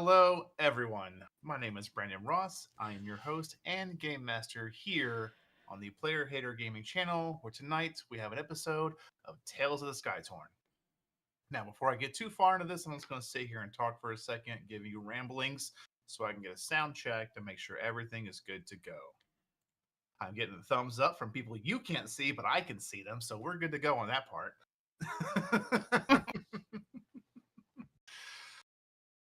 Hello, everyone. My name is Brandon Ross. I am your host and game master here on the Player Hater Gaming channel, where tonight we have an episode of Tales of the Skytorn. Now, before I get too far into this, I'm just going to sit here and talk for a second, give you ramblings so I can get a sound check to make sure everything is good to go. I'm getting the thumbs up from people you can't see, but I can see them, so we're good to go on that part.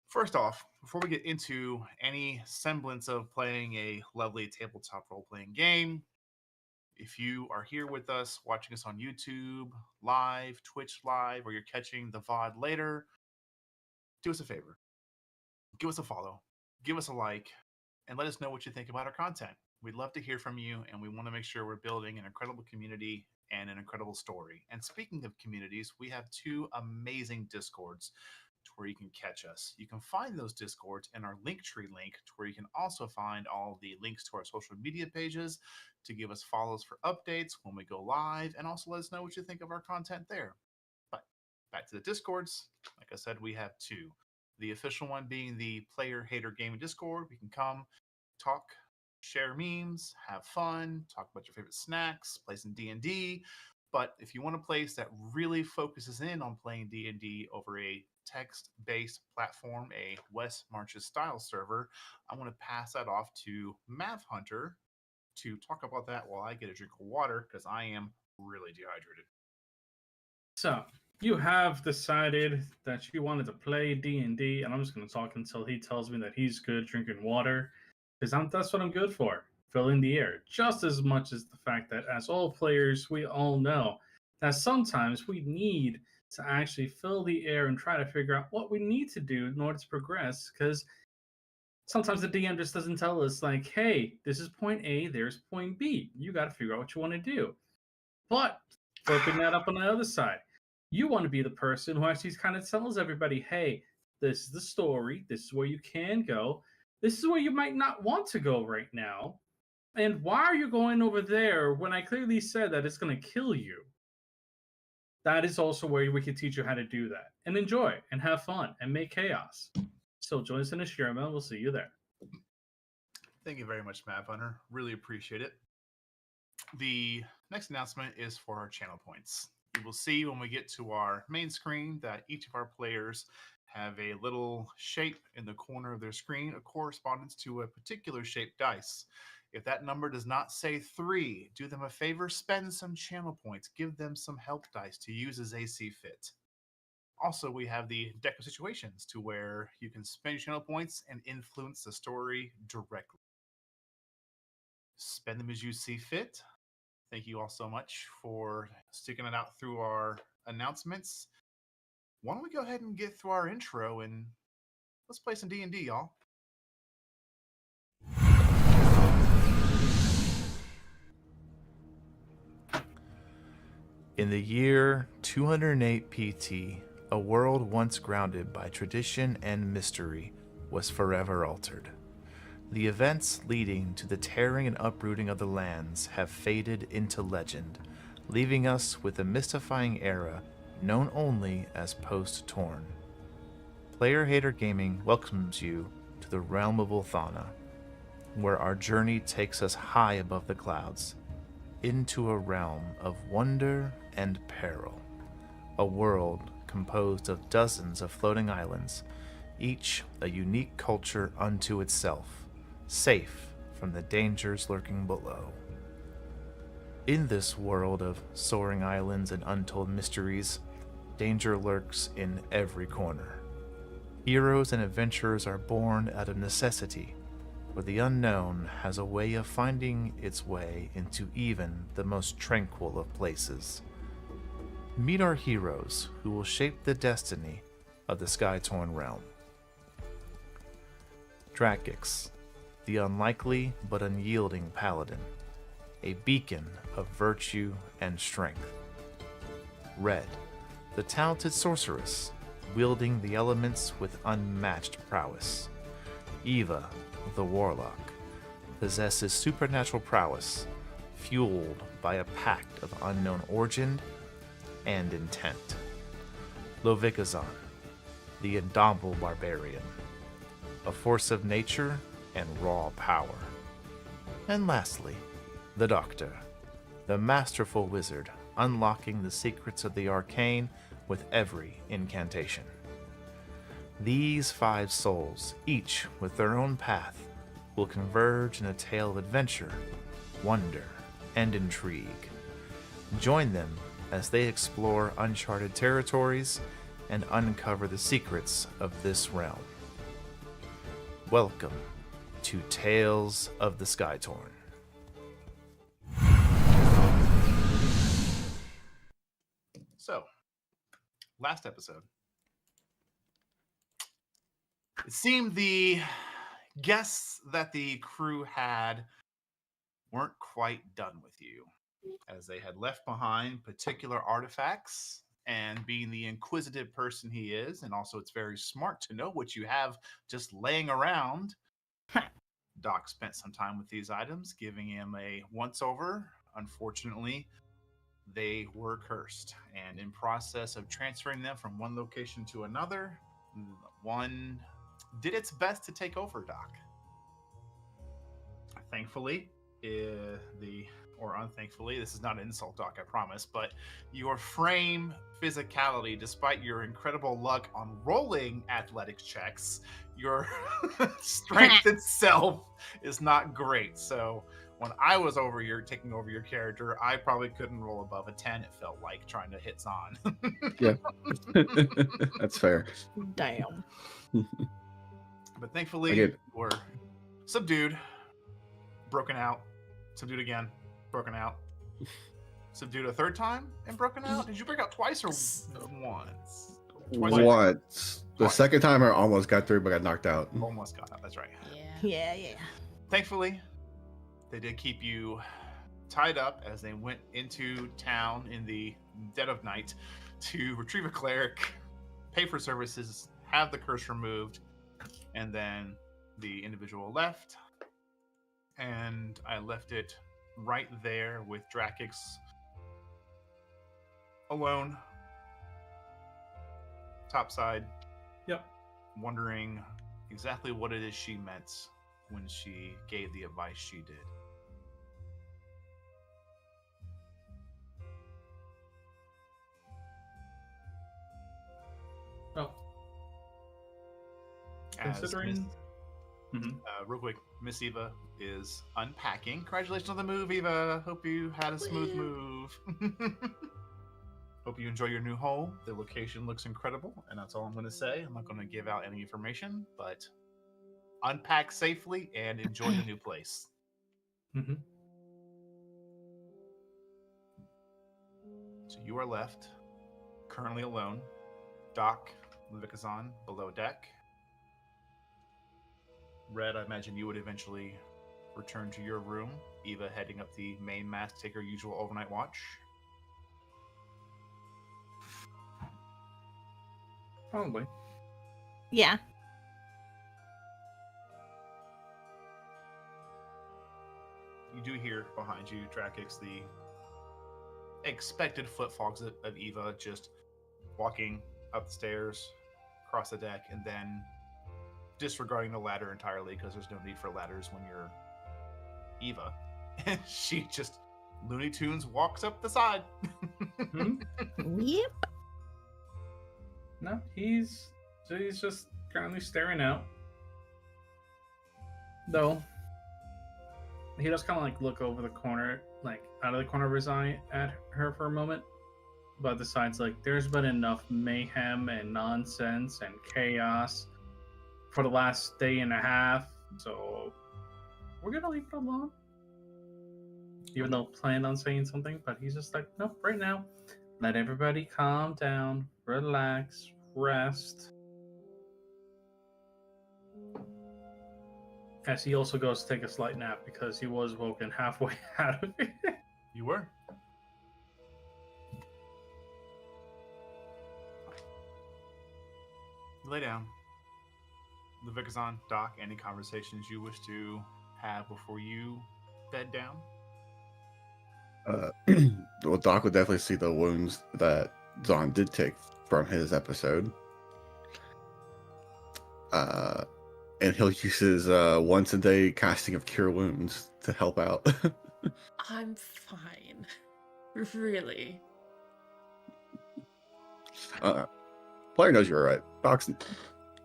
First off, before we get into any semblance of playing a lovely tabletop role playing game, if you are here with us, watching us on YouTube, live, Twitch live, or you're catching the VOD later, do us a favor. Give us a follow, give us a like, and let us know what you think about our content. We'd love to hear from you, and we want to make sure we're building an incredible community and an incredible story. And speaking of communities, we have two amazing Discords to where you can catch us. You can find those Discords in our Linktree link, to where you can also find all the links to our social media pages to give us follows for updates when we go live, and also let us know what you think of our content there. But back to the Discords. Like I said, we have two. The official one being the Player Hater Gaming Discord. We can come, talk, share memes, have fun, talk about your favorite snacks, play some D&D. But if you want a place that really focuses in on playing D&D over a text-based platform, a West Marches style server, I want to pass that off to Mav Hunter to talk about that while I get a drink of water because I am really dehydrated. So, you have decided that you wanted to play D&D, and I'm just going to talk until he tells me that he's good drinking water, because that's what I'm good for, filling the air. Just as much as the fact that, as all players, we all know that sometimes we need to actually fill the air and try to figure out what we need to do in order to progress, because sometimes the DM just doesn't tell us, like, hey, this is point A, there's point B. You got to figure out what you want to do. But, flipping that up on the other side, you want to be the person who actually kind of tells everybody, hey, this is the story, this is where you can go, this is where you might not want to go right now, and why are you going over there when I clearly said that it's going to kill you? That is also where we can teach you how to do that, and enjoy, and have fun, and make chaos. So join us in the Sherman, we'll see you there. Thank you very much, Mav Hunter. Really appreciate it. The next announcement is for our channel points. You will see when we get to our main screen that each of our players have a little shape in the corner of their screen, a correspondence to a particular shaped dice. If that number does not say 3, do them a favor, spend some channel points, give them some help dice to use as they see fit. Also, we have the deck of situations to where you can spend your channel points and influence the story directly. Spend them as you see fit. Thank you all so much for sticking it out through our announcements. Why don't we go ahead and get through our intro and let's play some D&D, y'all. In the year 208 PT, a world once grounded by tradition and mystery was forever altered. The events leading to the tearing and uprooting of the lands have faded into legend, leaving us with a mystifying era known only as post-Torn. Player Hater Gaming welcomes you to the realm of Ulthana, where our journey takes us high above the clouds, into a realm of wonder and peril, a world composed of dozens of floating islands, each a unique culture unto itself, safe from the dangers lurking below. In this world of soaring islands and untold mysteries, danger lurks in every corner. Heroes and adventurers are born out of necessity, for the unknown has a way of finding its way into even the most tranquil of places. Meet our heroes who will shape the destiny of the Skytorn realm. Dracix, the unlikely but unyielding paladin, a beacon of virtue and strength. Red, the talented sorceress, wielding the elements with unmatched prowess. Eva, the warlock, possesses supernatural prowess, fueled by a pact of unknown origin and intent. Lovikazan, the indomitable barbarian, a force of nature and raw power. And lastly, the Doctor, the masterful wizard unlocking the secrets of the arcane with every incantation. These 5 souls, each with their own path, will converge in a tale of adventure, wonder, and intrigue. Join them as they explore uncharted territories and uncover the secrets of this realm. Welcome to Tales of the Skytorn. So, last episode, it seemed the guests that the crew had weren't quite done with you, as they had left behind particular artifacts. And being the inquisitive person he is, and also it's very smart to know what you have just laying around, Doc spent some time with these items, giving him a once-over. Unfortunately, they were cursed, and in process of transferring them from one location to another, one did its best to take over Doc. Thankfully, or unthankfully, this is not an insult, Doc, I promise, but your frame physicality, despite your incredible luck on rolling athletics checks, your strength itself is not great. So when I was taking over your character, I probably couldn't roll above a 10, it felt like, trying to hit Zahn. Yeah. That's fair. Damn. But thankfully, you were subdued, broken out, subdued again, broken out, subdued a third time, and broken out. Did you break out twice or once? Once. The second time I almost got through, but got knocked out. Almost got out, that's right. Yeah. Thankfully, they did keep you tied up as they went into town in the dead of night to retrieve a cleric, pay for services, have the curse removed, and then the individual left. And I left it right there with Drakix alone, topside. Yep. Wondering exactly what it is she meant when she gave the advice she did. Oh. Considering... real quick, Miss Eva is unpacking. Congratulations on the move, Eva. Hope you had a smooth move. Hope you enjoy your new home. The location looks incredible, and that's all I'm going to say. I'm not going to give out any information, but unpack safely and enjoy the new place. Mm-hmm. So you are left, currently alone. Doc, Levikazan, below deck. Red, I imagine you would eventually return to your room. Eva heading up the main mast to take her usual overnight watch. Probably. Yeah. You do hear behind you, Drakix, the expected footfalls of Eva just walking up the stairs, across the deck, and then disregarding the ladder entirely because there's no need for ladders when you're Eva. And she just Looney Tunes walks up the side. Yep. No, he's just currently staring out. Though he does kind of like look over the corner, like out of the corner of his eye at her for a moment, but decides like there's been enough mayhem and nonsense and chaos for the last day and a half, so we're gonna leave it alone. Even though planned on saying something, but he's just like, nope, right now, let everybody calm down, relax, rest. As he also goes to take a slight nap because he was woken halfway out of it. You were. Lay down. Levikazan, Doc, any conversations you wish to have before you bed down? Well, Doc would definitely see the wounds that Zahn did take from his episode. and he'll use his once a day casting of Cure Wounds to help out. I'm fine. Really. Player knows you're right. Doc's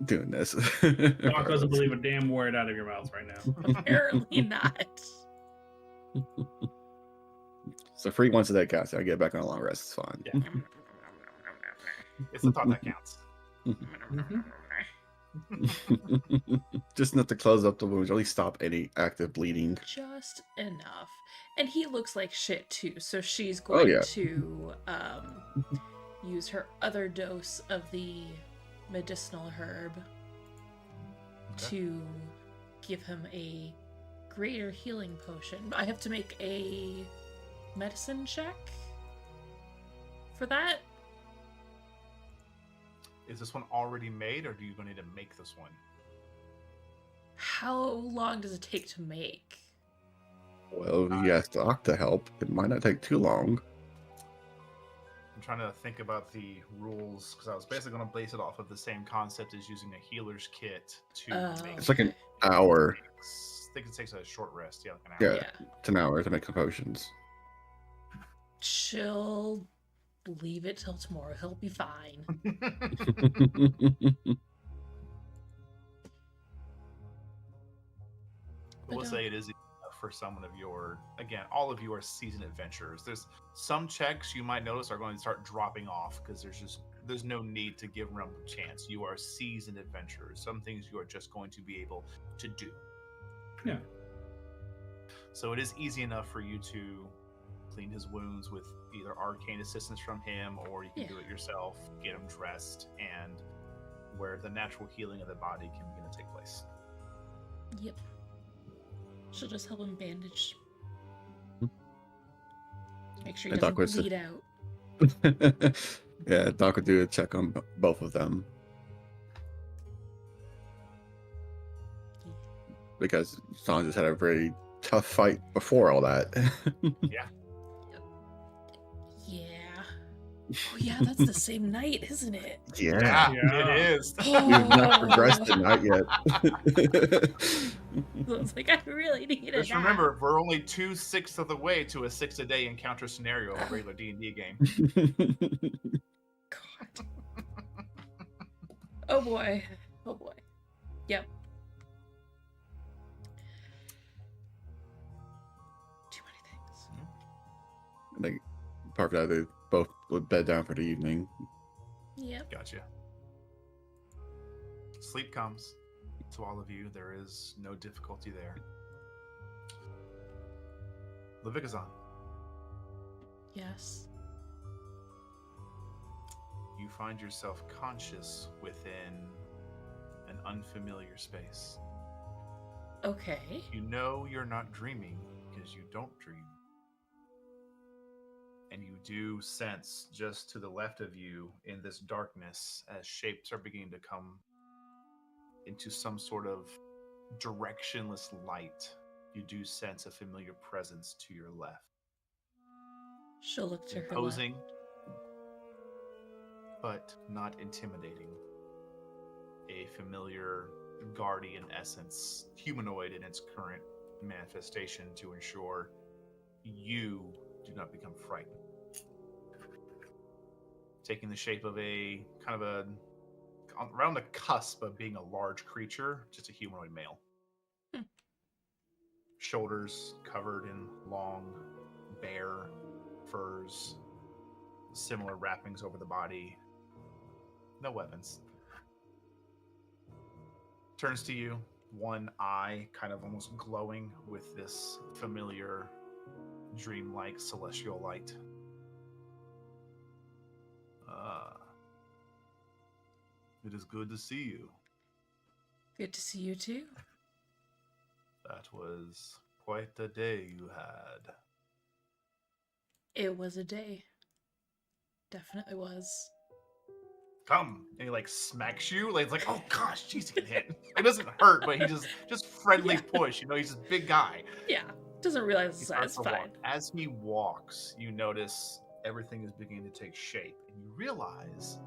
doing this. Doc doesn't believe a damn word out of your mouth right now. Apparently not. So free once a day casting. I get back on a long rest. It's fine. Yeah. It's the thought that counts. Just enough to close up the wounds, or at least stop any active bleeding. Just enough. And he looks like shit too, so she's going yeah. to use her other dose of the medicinal herb to give him a greater healing potion. I have to make a medicine check for that. Is this one already made, or do you need to make this one? How long does it take to make? Well, you asked Doc to help. It might not take too long. I'm trying to think about the rules, because I was basically going to base it off of the same concept as using a healer's kit to make It's like an Okay. hour. I think it takes a short rest. Yeah, like an hour. Yeah, it's an hour to make the potions. She'll leave it till tomorrow. He'll be fine. I will say it is enough for someone of your, again, all of you are seasoned adventurers. There's some checks you might notice are going to start dropping off because there's no need to give them a chance. You are seasoned adventurers. Some things you are just going to be able to do. Yeah. So it is easy enough for you to clean his wounds with either arcane assistance from him, or you can do it yourself, get him dressed, and where the natural healing of the body can begin to take place. Yep. She'll just help him bandage. Make sure he And Doc doesn't was- bleed out. Yeah, Doc would do a check on both of them. Because Sean just had a very tough fight before all that. Yeah. Yeah. Oh yeah, that's the same night, isn't it? Yeah. Yeah. It is. We've not progressed the night yet. I was like, I really need it. Just remember, we're only 2/6 of the way to a 6-a-day encounter scenario of a regular D&D game. God. Oh boy. Oh boy. Yep. Too many things. Like, perfect. They both would bed down for the evening. Yep. Gotcha. Sleep comes to all of you. There is no difficulty there. Levikazan, Yes. you find yourself conscious within an unfamiliar space. Okay. You know you're not dreaming because you don't dream. And you do sense just to the left of you in this darkness, as shapes are beginning to come into some sort of directionless light, you do sense a familiar presence to your left. She'll look to her Imposing, but not intimidating. A familiar guardian essence, humanoid in its current manifestation, to ensure you do not become frightened. Taking the shape of a kind of a around the cusp of being a large creature, just a humanoid male. Shoulders covered in long, bare furs, similar wrappings over the body. No weapons. Turns to you, one eye kind of almost glowing with this familiar, dreamlike celestial light. It is good to see you. Good to see you too. That was quite a day you had. It was a day. Definitely was. Come, and he like smacks you. Like it's like, oh gosh, jeez, he can hit. It doesn't hurt, but he just friendly push. You know, he's this big guy. Yeah. Doesn't realize He the size. starts to walk. Fine. As he walks, you notice everything is beginning to take shape, and you realize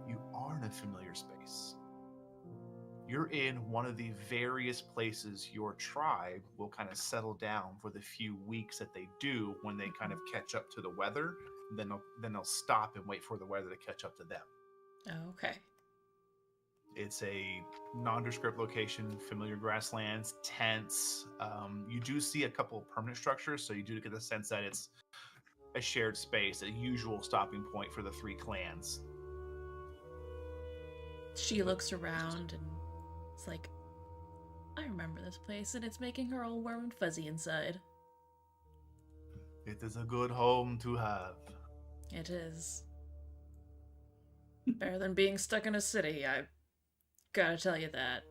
you are in a familiar space. You're in one of the various places your tribe will kind of settle down for the few weeks that they do when they kind of catch up to the weather. Then they'll stop and wait for the weather to catch up to them. Oh, okay. It's a nondescript location, familiar grasslands, tents. You do see a couple of permanent structures, so you do get the sense that it's a shared space, a usual stopping point for the three clans. She looks around and it's like, I remember this place, and it's making her all warm and fuzzy inside. It is a good home to have. It is. Better than being stuck in a city, I gotta tell you that.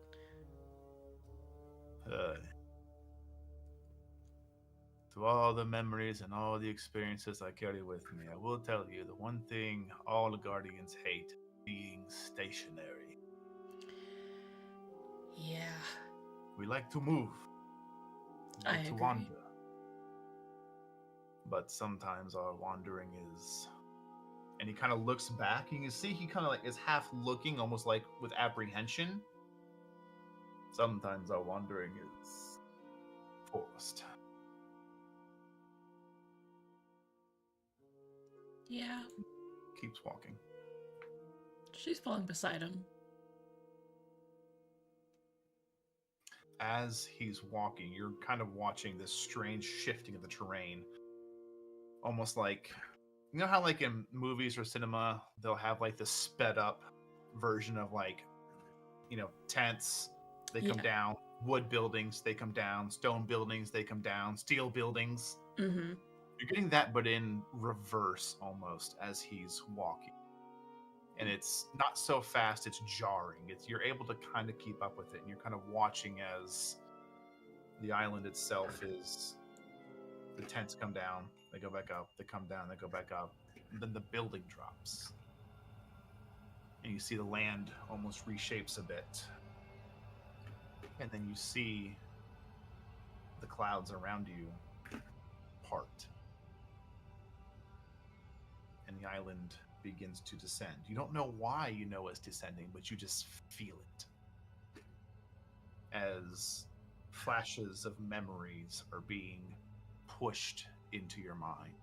To all the memories and all the experiences I carry with me, I will tell you the one thing all guardians hate: being stationary. Yeah. We like to move. We I like to agree. wander. But sometimes our wandering is... And he kind of looks back, and you can see he kind of like is half looking, almost like with apprehension. Sometimes our wandering is forced. Yeah. Keeps walking. She's falling beside him. As he's walking, you're kind of watching this strange shifting of the terrain. Almost like, you know how like in movies or cinema, they'll have like the sped up version of like, you know, tents, they come Yeah. down, wood buildings, they come down, stone buildings, they come down, steel buildings. Mm-hmm. You're getting that, but in reverse almost as he's walking. And it's not so fast, it's jarring. You're able to kind of keep up with it, and you're kind of watching as the island itself is... The tents come down, they go back up, they come down, they go back up, and then the building drops. And you see the land almost reshapes a bit. And then you see the clouds around you part. And the island begins to descend. You don't know why you know it's descending, but you just feel it. As flashes of memories are being pushed into your mind.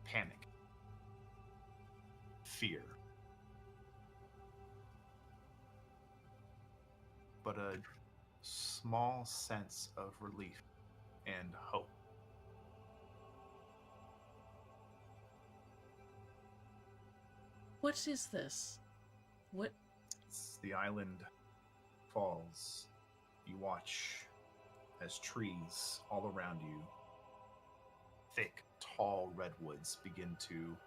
Panic. Fear. But a small sense of relief and hope. What is this? What? As the island falls, you watch as trees all around you, thick, tall redwoods, begin to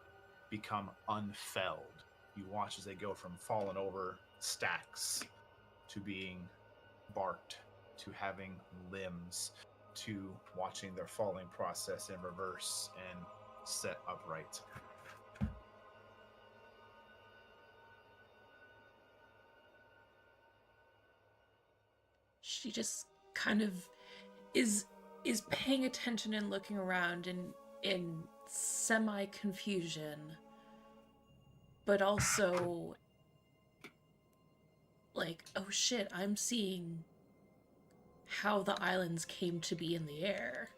become unfelled. You watch as they go from fallen over stacks to being barked, to having limbs, to watching their falling process in reverse and set upright. She just kind of is paying attention and looking around in semi confusion, but also like, oh shit, I'm seeing how the islands came to be in the air.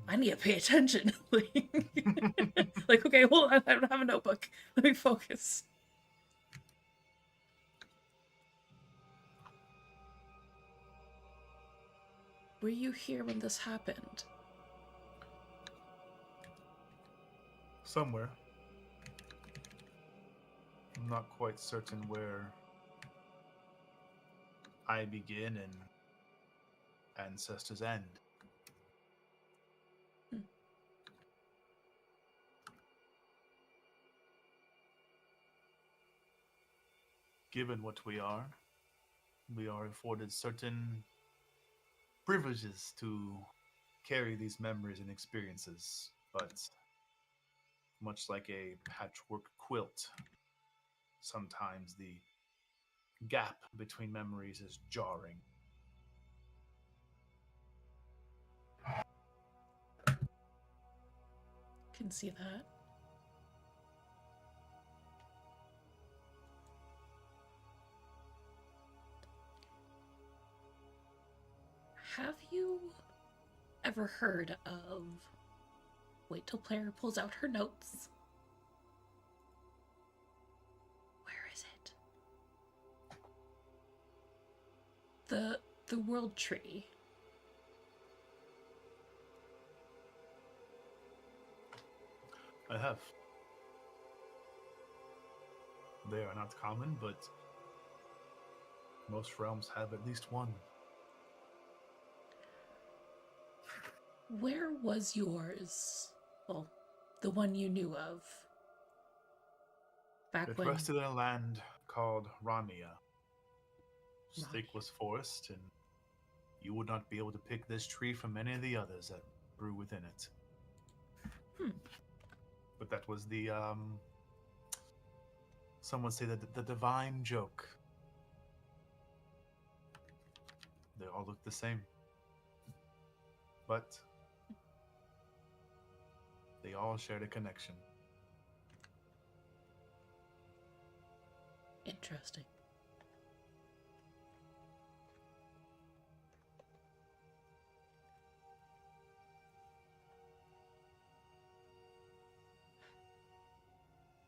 I need to pay attention. Like, okay, hold on, I don't have a notebook. Let me focus. Were you here when this happened? Somewhere. I'm not quite certain where I begin and ancestors end. Given what we are afforded certain privileges to carry these memories and experiences, but much like a patchwork quilt, sometimes the gap between memories is jarring. Can see that. Have you ever heard of... Wait till player pulls out her notes. Where is it? The World Tree. I have. They are not common, but most realms have at least one. Where was yours? Well, the one you knew of. Back It when... rested in a land called Rania. Its thick was forest, and you would not be able to pick this tree from any of the others that grew within it. But that was the, some would say that the divine joke. They all look the same. But they all shared a connection. Interesting.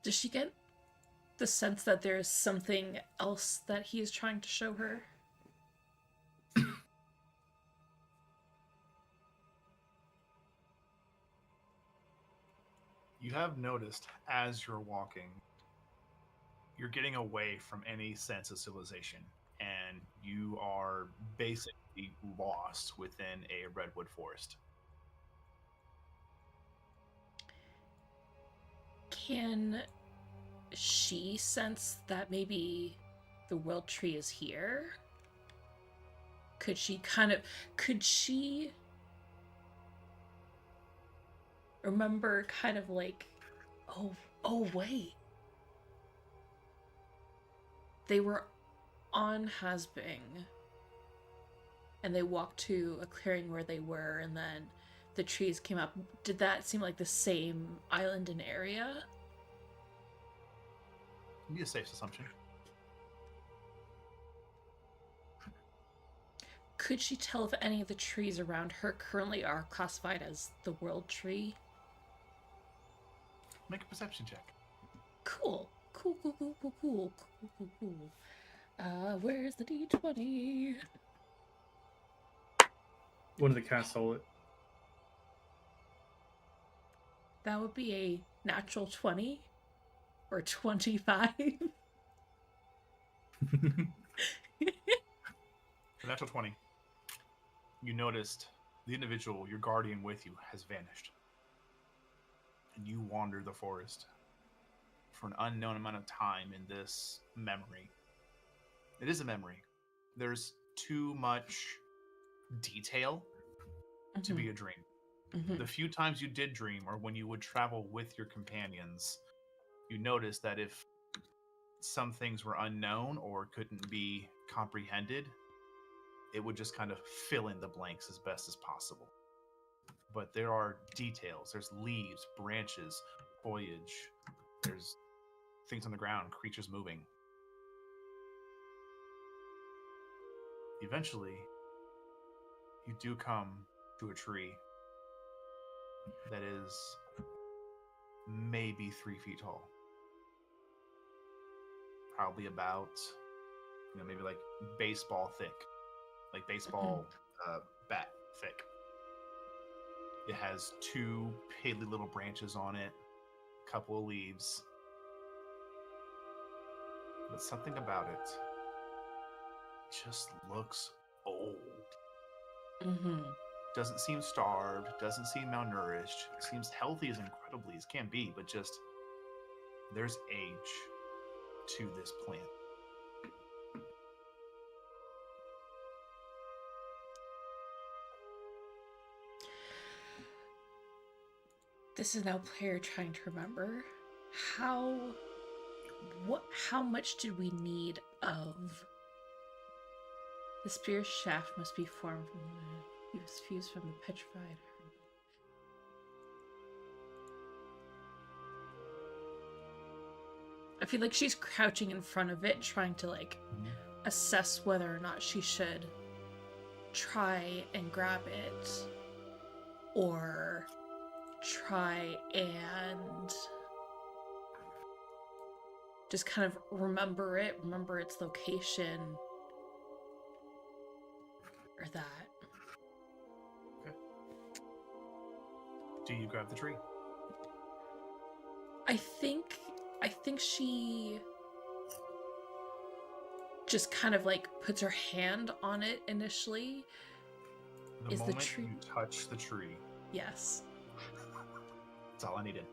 Does she get the sense that there's something else that he is trying to show her? You have noticed as you're walking, you're getting away from any sense of civilization, and you are basically lost within a redwood forest. Can she sense that maybe the World Tree is here? Could she remember kind of like, oh wait. They were on Hasbing, and they walked to a clearing where they were, and then the trees came up. Did that seem like the same island and area? Be a safe assumption. Could she tell if any of the trees around her currently are classified as the World Tree? Make a perception check. Cool. Where's the D20? One of the cats stole it. That would be a natural 20 or 25. A natural 20. You noticed the individual, your guardian with you, has vanished. And you wander the forest for an unknown amount of time in this memory. It is a memory. There's too much detail to be a dream. Mm-hmm. The few times you did dream, or when you would travel with your companions, you noticed that if some things were unknown or couldn't be comprehended, it would just kind of fill in the blanks as best as possible. But there are details. There's leaves, branches, foliage. There's things on the ground, creatures moving. Eventually, you do come to a tree that is maybe 3 feet tall. Probably about, maybe like baseball thick. Like baseball bat thick. It has 2 piddly little branches on it, a couple of leaves. But something about it just looks old. Mm-hmm. Doesn't seem starved, doesn't seem malnourished, seems healthy as incredibly as can be, but just there's age to this plant. This is now player trying to remember how much did we need of the spear's shaft must be formed from the fused from the petrified. I feel like she's crouching in front of it, trying to assess whether or not she should try and grab it or try and just kind of remember its location, or that. Do you grab the tree? I think she just kind of like puts her hand on it initially. The Is the moment tree- you touch the tree, Yes. that's all I needed.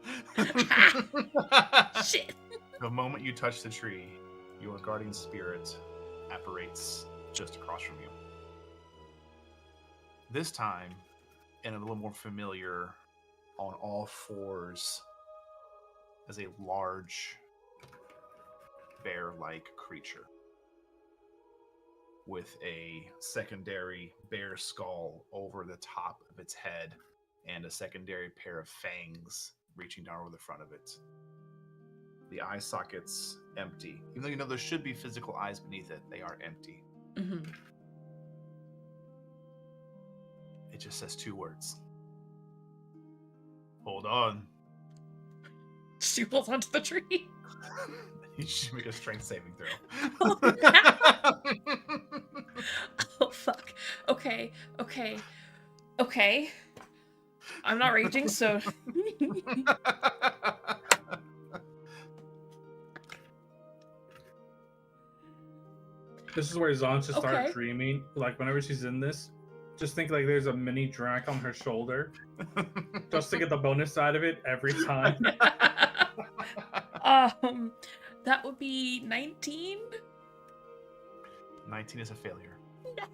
Shit. The moment you touch the tree, your guardian spirit apparates just across from you. This time, in a little more familiar, on all fours, as a large bear-like creature with a secondary bear skull over the top of its head and a secondary pair of fangs reaching down over the front of it. The eye sockets empty. Even though you know there should be physical eyes beneath it, they are empty. Mm-hmm. It just says 2 words. Hold on. She pulls onto the tree. You should make a strength saving throw. Oh, Oh, fuck. Okay. I'm not raging, so... This is where Zon should start Okay. dreaming. Like, whenever she's in this, just think like there's a mini drac on her shoulder. Just to get the bonus side of it every time. That would be 19? 19 is a failure. Yes.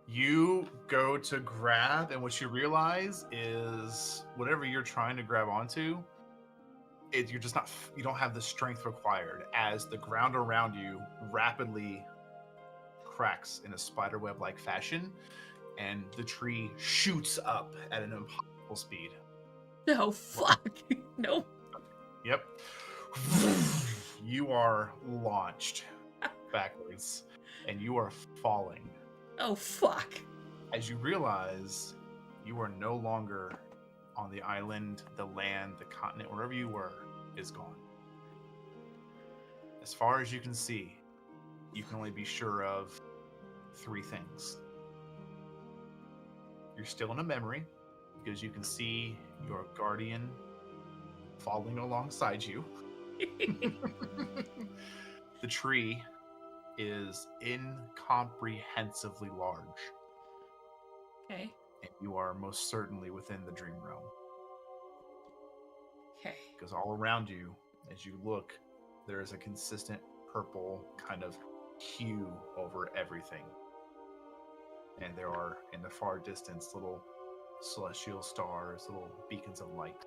You go to grab, and what you realize is whatever you're trying to grab onto, you're just not, you don't have the strength required as the ground around you rapidly cracks in a spiderweb-like fashion, and the tree shoots up at an impossible speed. No, fuck. Nope. Yep. You are launched backwards, and you are falling. Oh, fuck. As you realize you are no longer on the island, the land, the continent, wherever you were, is gone. As far as you can see, you can only be sure of 3 things. You're still in a memory, because you can see your guardian falling alongside you. The tree is incomprehensibly large, Okay. and you are most certainly within the dream realm. Okay. Because all around you, as you look, there is a consistent purple kind of hue over everything. And there are, in the far distance, little celestial stars, little beacons of light.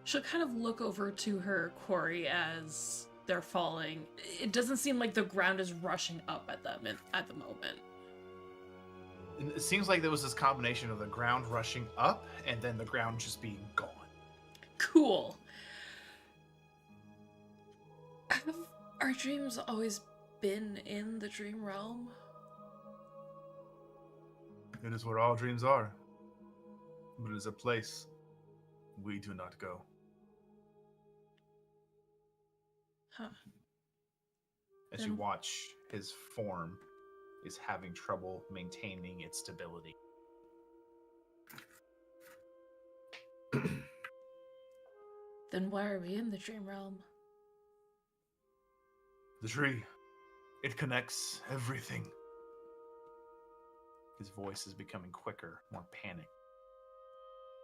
She'll kind of look over to her quarry as they're falling. It doesn't seem like the ground is rushing up at them at the moment. And it seems like there was this combination of the ground rushing up and then the ground just being gone. Cool. Have our dreams always been in the dream realm? It is where all dreams are. But it is a place we do not go. Huh. As you Then- watch, his form is having trouble maintaining its stability. Then why are we in the dream realm? The tree, it connects everything. His voice is becoming quicker, more panicked.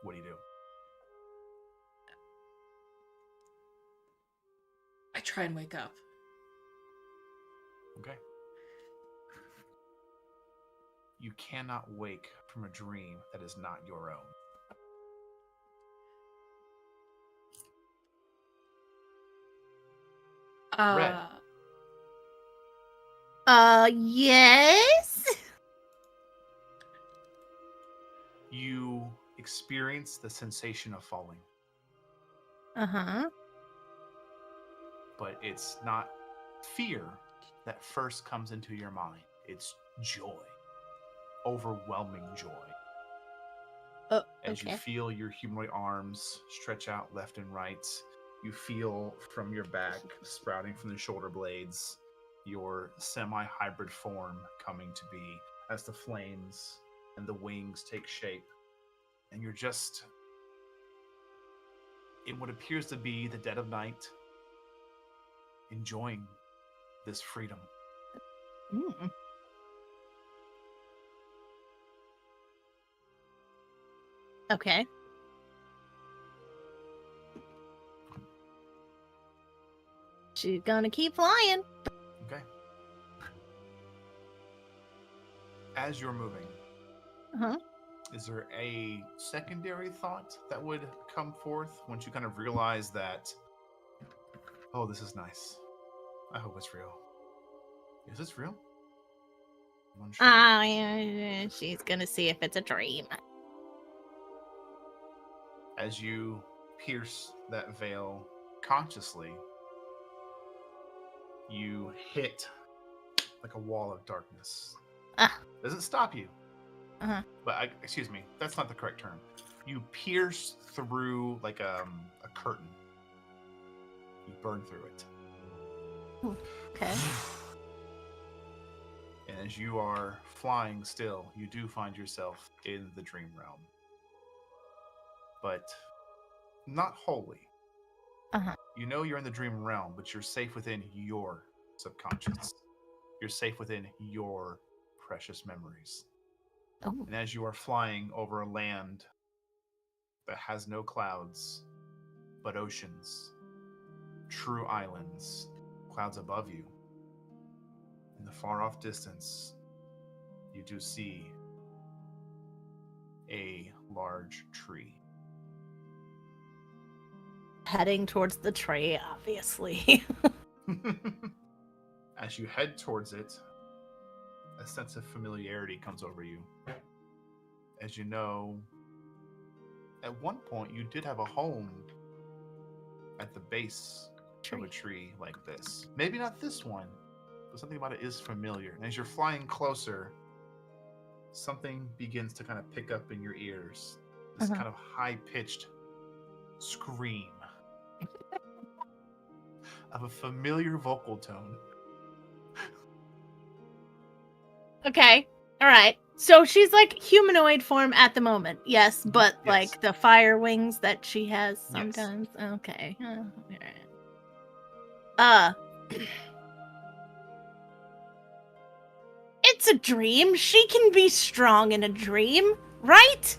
What do you do? I try and wake up. Okay. You cannot wake from a dream that is not your own. Red. Yes. You experience the sensation of falling, Uh-huh. but it's not fear that first comes into your mind. It's joy, overwhelming joy. As you Okay. feel your humanoid arms stretch out left and right, you feel from your back, sprouting from the shoulder blades, your semi-hybrid form coming to be as the flames and the wings take shape. And you're just in what appears to be the dead of night, enjoying this freedom. Mm. Okay. She's gonna keep flying. Okay. As you're moving, Uh-huh. is there a secondary thought that would come forth once you kind of realize that, oh, this is nice. I hope it's real. Is this real? I'm unsure. Yeah, she's gonna see if it's a dream. As you pierce that veil consciously, you hit like a wall of darkness. Doesn't stop you. Uh-huh. But excuse me, that's not the correct term. You pierce through like a curtain. You burn through it. Okay. And as you are flying still, you do find yourself in the dream realm. But not wholly. Uh-huh. You know you're in the dream realm, but you're safe within your subconscious. You're safe within your precious memories. Oh. And as you are flying over a land that has no clouds, but oceans, true islands, clouds above you, in the far off distance, you do see a large tree. Heading towards the tree, obviously. As you head towards it, a sense of familiarity comes over you. As you know, at one point you did have a home at the base of a tree like this. Maybe not this one, but something about it is familiar. And as you're flying closer, something begins to kind of pick up in your ears. This kind of high-pitched scream of a familiar vocal tone. Okay. All right. So she's like humanoid form at the moment. Yes, but Yes. like the fire wings that she has Yes. sometimes. Okay. All right. It's a dream. She can be strong in a dream, right?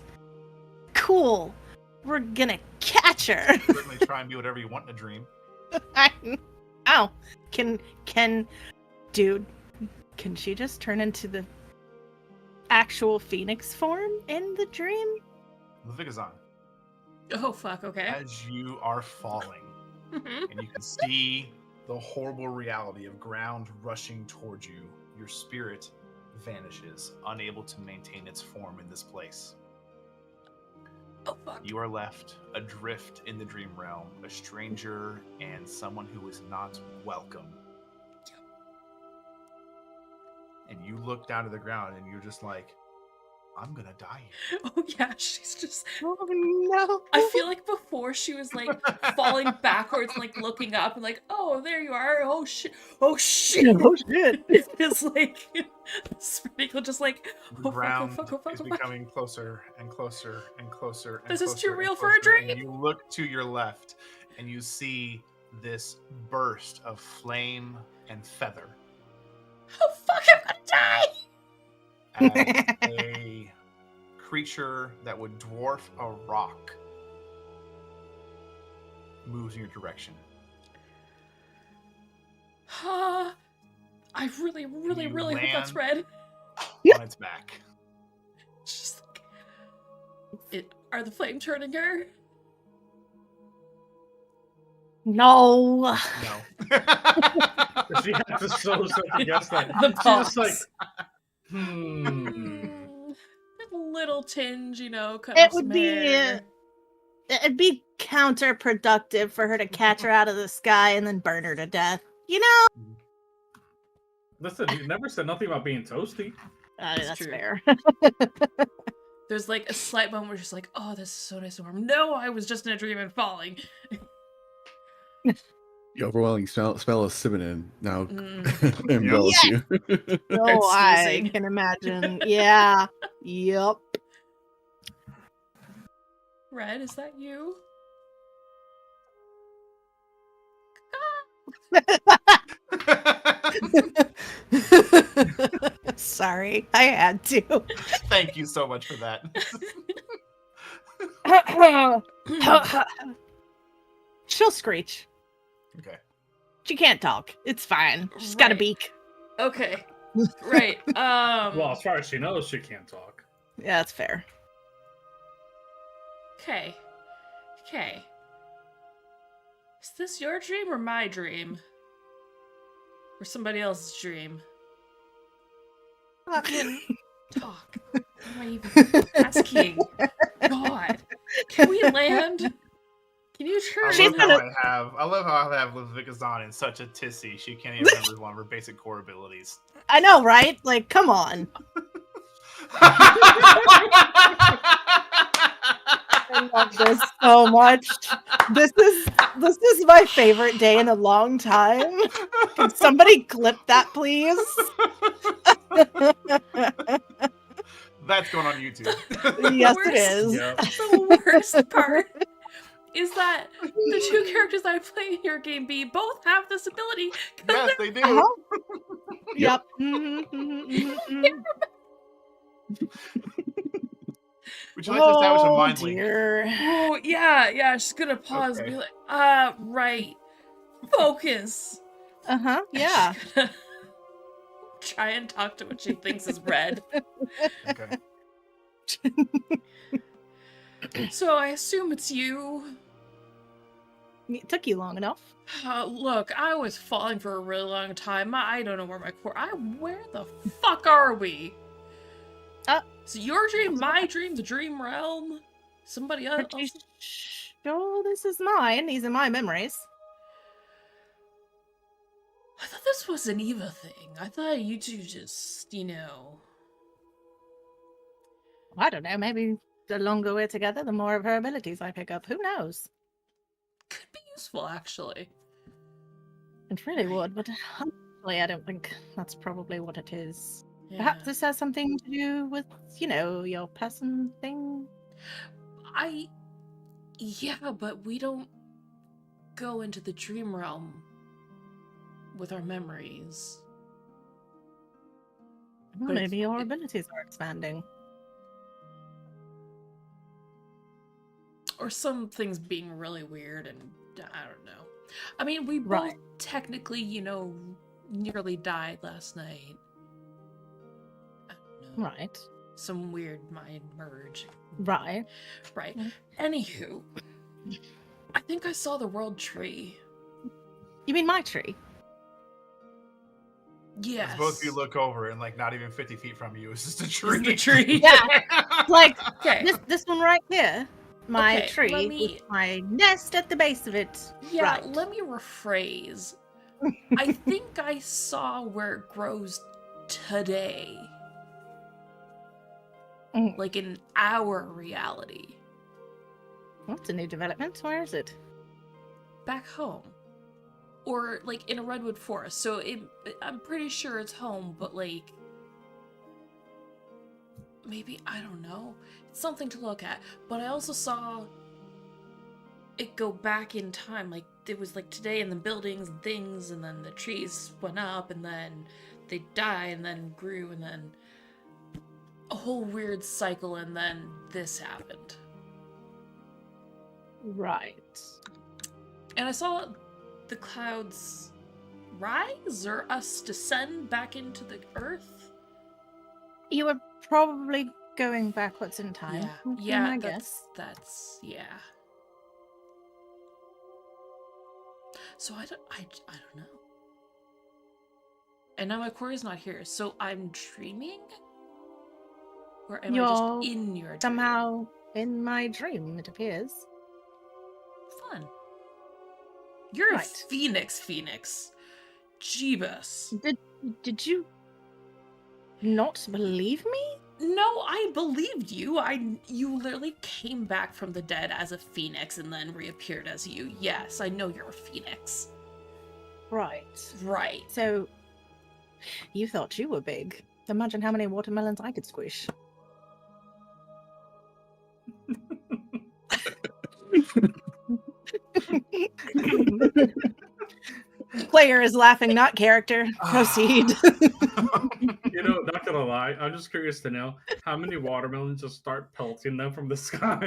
Cool. We're gonna catch her. Certainly try and be whatever you want in a dream. Oh, dude, can she just turn into the actual phoenix form in the dream? Leviathan, Oh fuck, okay. as you are falling, and you can see the horrible reality of ground rushing towards you, your spirit vanishes, unable to maintain its form in this place. Oh fuck. You are left adrift in the dream realm, a stranger and someone who is not welcome. And you look down to the ground and you're just like, I'm gonna die here. Oh yeah, she's just. Oh no! I feel like before she was like falling backwards and like looking up and like, oh, there you are. Oh shit! Oh shit! Oh shit! It's like Sprinkle just like, The oh ground fuck, oh fuck, is oh fuck. becoming closer and closer and closer. And This is closer too and real for a closer, and dream. you look to your left and you see this burst of flame and feather Oh fuck, I'm gonna die! as a creature that would dwarf a rock moves in your direction. I really You hope that's land- red. On its back. It's just like, are the flame turning her? No. No. She had to so second guess that. The She's just like, pause. hmm. Little tinge, you know, cut It off would some be, hair. It'd be counterproductive for her to catch her out of the sky and then burn her to death. You know? Listen, you never said nothing about being toasty. That's true. fair. There's like a slight moment where she's like, "Oh, this is so nice and warm." No, I was just in a dream and falling. The overwhelming smell of cinnamon now Mm. envelops Yes! you. Oh, I sneezing. can imagine. Yeah. Yup. Red, is that you? Sorry, I had to. Thank you so much for that. She'll screech. Okay. She can't talk. It's fine. She's got a Right. beak. Okay. Right. Well, as far as she knows, she can't talk. Yeah, that's fair. Okay. Okay. Is this your dream or my dream? Or somebody else's dream? Talk. What am I even asking? God. Can we land? Can you I turn love, on? how I love how I have Vivekazan in such a tissy. She can't even remember one of her basic core abilities. I know, right? Like, come on. I love this so much. This is my favorite day in a long time. Can somebody clip that, please? That's going on YouTube. Yes, Worst- it is. Yeah. The worst part is that the two characters I play in your game B both have this ability. 'Cause Yes, they're- they do. Uh-huh. Yep. Would you like to establish a Oh mind link? dear. Oh, yeah, she's gonna pause and be Okay. like, right. Focus. Uh-huh. Yeah. She's gonna try and talk to what she thinks is red. Okay. So I assume it's you. It took you long enough. Look, I was falling for a really long time. I don't know where my core. Where the fuck are we? So your dream, my dream, the dream realm. Somebody else. Pretty sure this is mine. These are my memories. I thought this was an Eva thing. I thought you two just, I don't know. Maybe the longer we're together, the more of her abilities I pick up. Who knows? could be useful actually. It really Right. would, but honestly, I don't think that's probably what it is. Yeah. Perhaps this has something to do with, your person thing. Yeah, but we don't go into the dream realm with our memories. Well, But maybe your it- abilities are expanding. Or some things being really weird and I don't know. I mean, we both Right. technically, nearly died last night. I don't know. Right. Some weird mind merge. Right. Right. Mm. Anywho, I think I saw the world tree. You mean my tree? Yes. As both of you look over and like not even 50 feet from you, it's just a It's tree. the tree. Yeah. Like, Okay. this one right here. My Okay, tree let me- with my nest at the base of it. Yeah, Right. let me rephrase. I think I saw where it grows today. Mm. Like in our reality. What's a new development? Where is it? Back home. Or like in a redwood forest. So I'm pretty sure it's home, but like maybe, I don't know. It's something to look at. But I also saw it go back in time. Like it was like today in the buildings and things, and then the trees went up, and then they died, and then grew, and then a whole weird cycle, and then this happened. Right. And I saw the clouds rise or us descend back into the earth. You were probably going backwards in time. Yeah, would be yeah, my guess. that's yeah. So I don't know. And now my Corey's not here, so I'm dreaming? Or am I You're just in your dream? Somehow in my dream, it appears. Fun. You're Right. a Phoenix. Jeebus. Did you not believe me? No, I believed you. You literally came back from the dead as a phoenix and then reappeared as you. Yes, I know you're a phoenix. Right. Right. So, you thought you were big. Imagine how many watermelons I could squish. Player is laughing, not character. Proceed. You know, not gonna lie, I'm just curious to know how many watermelons just start pelting them from the sky.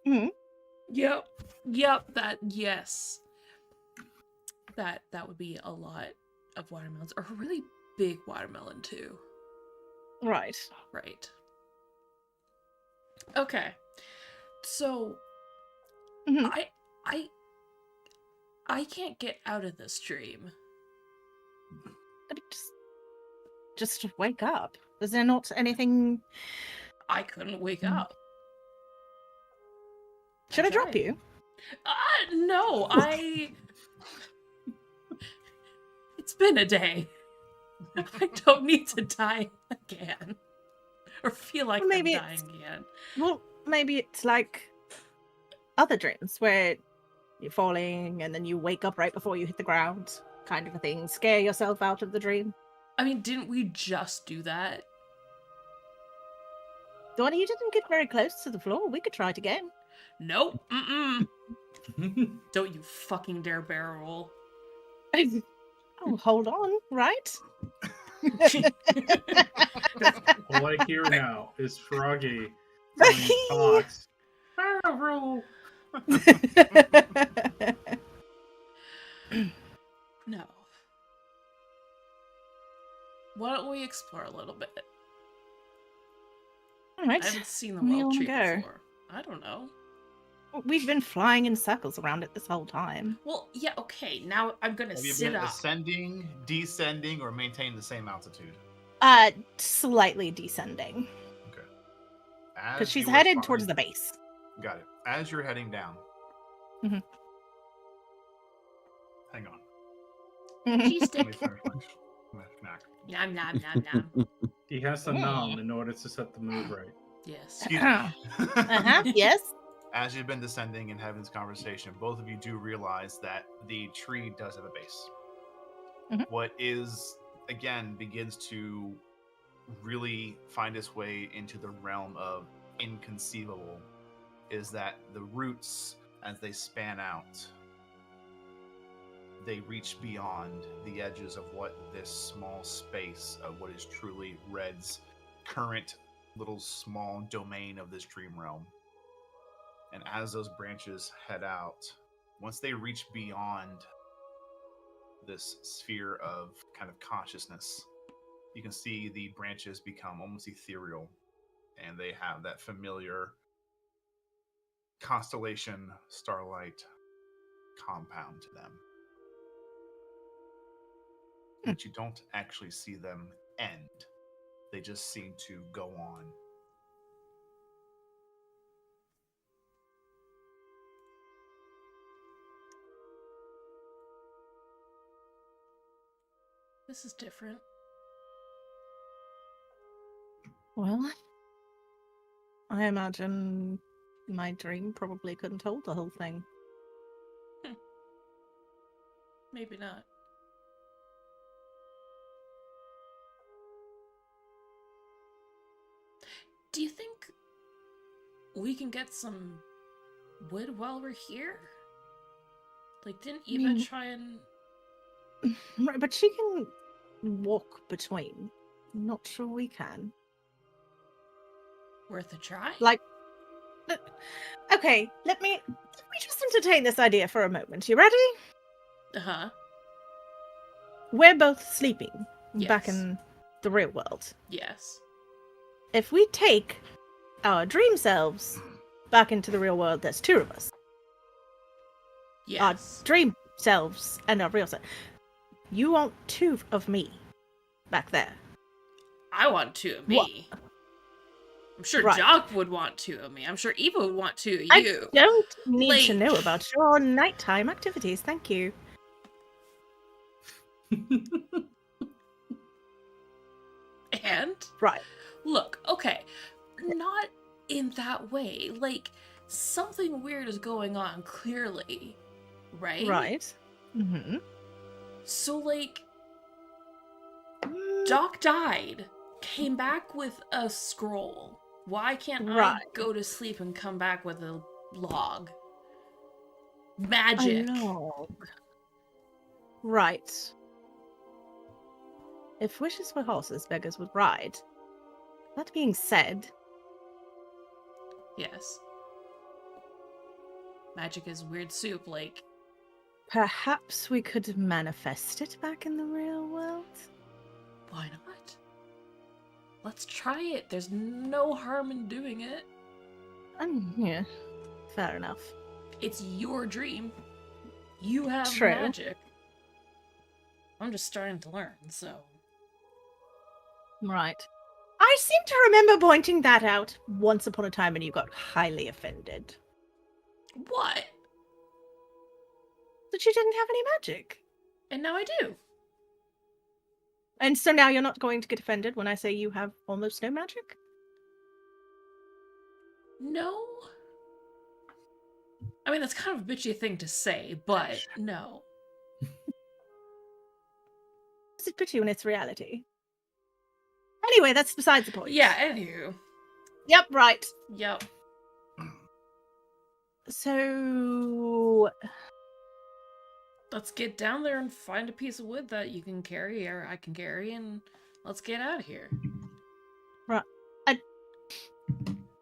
Mhm. Yep. Yes. That would be a lot of watermelons. Or a really big watermelon too. Right. Right. Okay. So Mhm. I can't get out of this dream. I mean, just wake up. Is there not anything? I couldn't wake up. Should I drop tried. you? No, It's been a day. I don't need to die again. Or feel like Well, maybe I'm dying again. Well, maybe it's like other dreams where you're falling and then you wake up right before you hit the ground, kind of a thing. Scare yourself out of the dream. I mean, didn't we just do that? Donnie, you didn't get very close to the floor. We could try it again. Nope. Mm-mm. Don't you fucking dare barrel roll. Oh, hold on, right? All I hear now is Froggy when he talks. Barrel roll. No. Why don't we explore a little bit? All right. I haven't seen the Where do you world wanna tree go? before. I don't know. We've been flying in circles around it this whole time. Well, yeah, okay. Now I'm gonna Have you sit been up. ascending, descending, or maintain the same altitude? Slightly descending. Okay. Because she's headed towards the base. Got it. As you're heading down. Mhm. Hang on. Cheese Let stick. me finish my snack. Nom nom nom nom. He has to nom in order to set the move right. Yes. Excuse me. Yes. As you've been descending and having this conversation, both of you do realize that the tree does have a base. Mhm. What is, again, begins to really find its way into the realm of inconceivable is that the roots, as they span out, they reach beyond the edges of what this small space of what is truly Red's current little small domain of this dream realm. And as those branches head out, once they reach beyond this sphere of kind of consciousness, you can see the branches become almost ethereal, and they have that familiar constellation starlight compound to them. But you don't actually see them end. They just seem to go on. This is different. Well, I imagine my dream probably couldn't hold the whole thing. Maybe not. Do you think we can get some wood while we're here? Like, didn't Eva try and... Right, but she can walk between. Not sure we can. Worth a try? Like, okay, let me just entertain this idea for a moment. You ready? Uh-huh. We're both sleeping back Yes. in the real world. Yes. If we take our dream selves back into the real world, there's two of us. Yes. Our dream selves and our real self. You want two of me back there. I want two of me. I'm sure Right. Jock would want two of me. I'm sure Eva would want two of you. I don't need to Like- know about your nighttime activities. Thank you. And Right. look, okay, not in that way. Like, something weird is going on, clearly. Right? Right. Mm-hmm. So, like, Doc died, came back with a scroll. Why can't I Right. go to sleep and come back with a log? A Magic. log. Right. If wishes were horses, beggars would ride. That being said, Yes. Magic is weird soup, like, perhaps we could manifest it back in the real world? why not? Let's try it. There's no harm in doing it. Yeah, fair enough. It's your dream. You have True. magic. I'm just starting to learn, so. Right. I seem to remember pointing that out once upon a time and you got highly offended. What? That you didn't have any magic. And now I do. And so now you're not going to get offended when I say you have almost no magic? No. I mean, that's kind of a bitchy thing to say, but no. Is it bitchy when it's reality? Anyway, that's besides the point. Yeah, anywho. Yep, right. Yep. So... Let's get down there and find a piece of wood that you can carry or I can carry, and let's get out of here.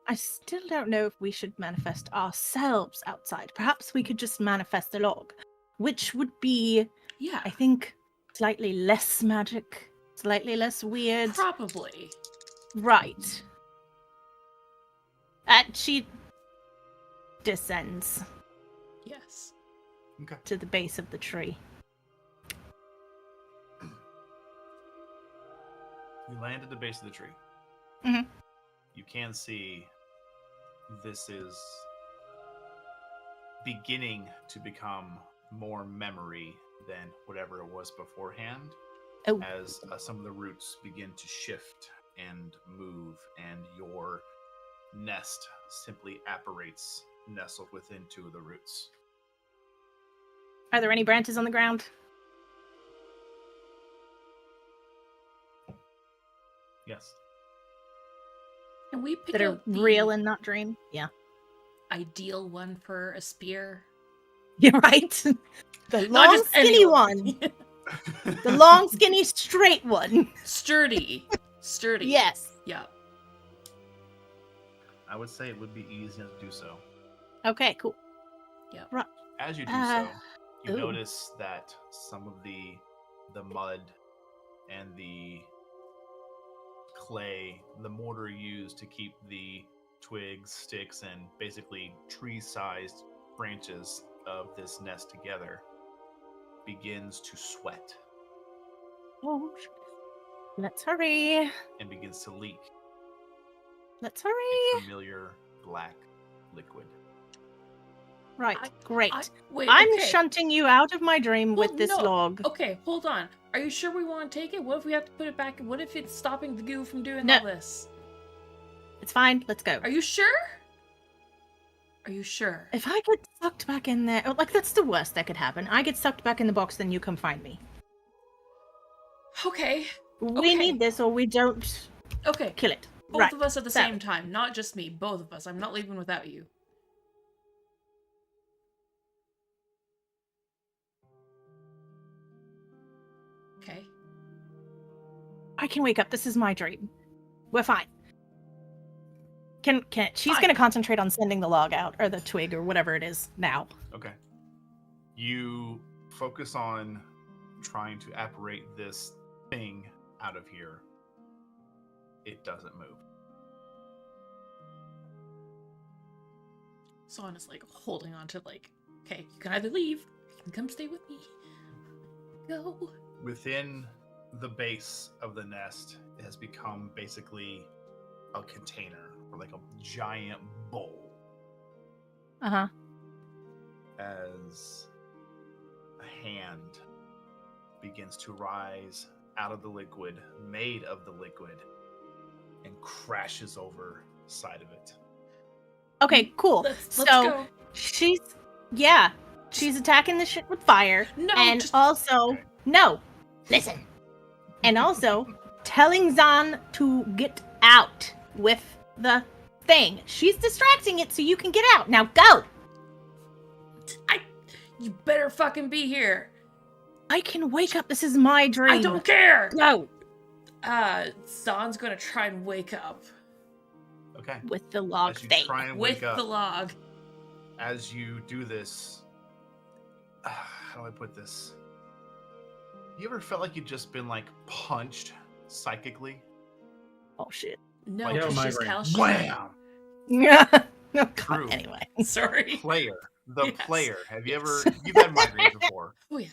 I still don't know if we should manifest ourselves outside. Perhaps we could just manifest a log, which would be, Yeah, I think, slightly less magic, slightly less weird. probably. Right. She descends Yes. Okay. to the base of the tree. You land at the base of the tree. Mhm. You can see this is beginning to become more memory than whatever it was beforehand, Oh, as some of the roots begin to shift and move, and your nest simply apparates nestled within two of the roots. are there any branches on the ground? Yes. And we pick That are out the real and not dream? Yeah. ideal one for a spear. You're right. The Not long, just skinny anyone. one. The long, skinny, straight one. Sturdy. Sturdy. Yes. Yeah. I would say it would be easy to do so. Okay, cool. As you do Uh, so, you ooh. notice that some of the mud and the clay, the mortar used to keep the twigs, sticks, and basically tree-sized branches of this nest together begins to sweat Oh, let's hurry. and begins to leak Let's a hurry. familiar black liquid. Right, great. Wait, I'm okay. shunting you out of my dream Well, with this no. log. Okay, hold on. Are you sure we want to take it? What if we have to put it back? What if it's stopping the goo from doing No. all this? It's fine. Let's go. Are you sure? Are you sure? If I get sucked back in there, like that's the worst that could happen. I get sucked back in the box, then you come find me. Okay. We Okay. need this, or we don't Okay. kill it. Both right. of us at the Seven. same time, not just me. Both of us. I'm not leaving without you. Okay. I can wake up. This is my dream. We're fine. Can she's Fine. gonna concentrate on sending the log out or the twig or whatever it is now. Okay. You focus on trying to apparate this thing out of here. It doesn't move. Son is like holding on to like, okay, you can either leave, or you can come stay with me. Go. Within the base of the nest, it has become basically a container, or like a giant bowl, Uh-huh. as a hand begins to rise out of the liquid, made of the liquid, and crashes over side of it. Okay, cool. Let's So go. she's attacking the shit with fire. No, And just- also Okay. no. Listen. And also telling Zan to get out with the thing. She's distracting it so you can get out. Now go. You better fucking be here. I can wake up. This is my dream. I don't care. Go Zan's gonna try and wake up Okay. with the log As you thing. try and with wake up, the log. as you do this, how do I put this? You ever felt like you'd just been like punched psychically? Oh shit. No, Like, it's yeah, just migraine. Cal. Wham! Yeah. Oh, True. God. Anyway. Sorry. Player. The Yes. player. Have you ever? Yes. You've had migraines before. Oh yeah.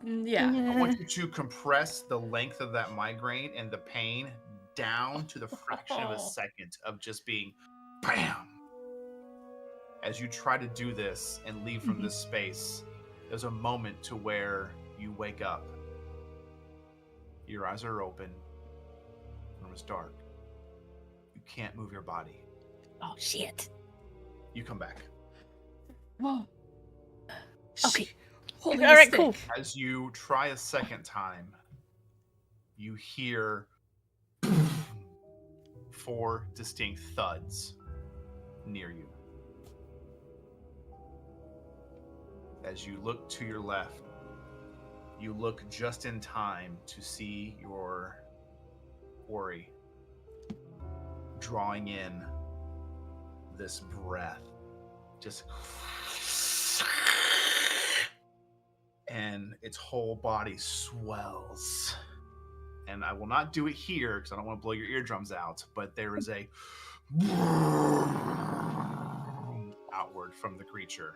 Yeah. I want you to compress the length of that migraine and the pain down to the fraction of a second of just being BAM! As you try to do this and leave from this space, there's a moment to where you wake up. Your eyes are open. The room is dark. You can't move your body. Oh shit. You come back. Whoa. Okay. Holding All a right, stick. cool. As you try a second time, you hear 4 distinct thuds near you. As you look to your left, you look just in time to see your quarry drawing in this breath. Just and its whole body swells. And I will not do it here because I don't want to blow your eardrums out, but there is a outward from the creature.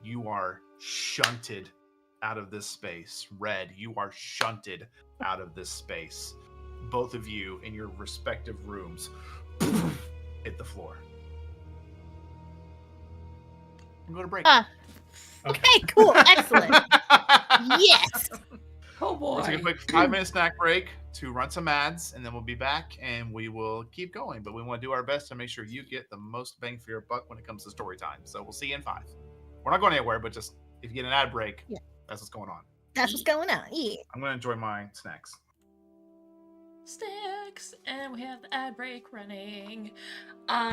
You are shunted out of this space. Red, you are shunted out of this space. Both of you in your respective rooms hit the floor. I'm going to break. Okay, cool. Excellent. Yes. Oh We'll take a boy. quick 5-minute snack break to run some ads, and then we'll be back and we will keep going. But we want to do our best to make sure you get the most bang for your buck when it comes to story time. So we'll see you in 5. We're not going anywhere, but just if you get an ad break, Yeah. that's what's going on. That's what's going on. Yeah. I'm going to enjoy my snacks. Sticks, and we have the ad break running.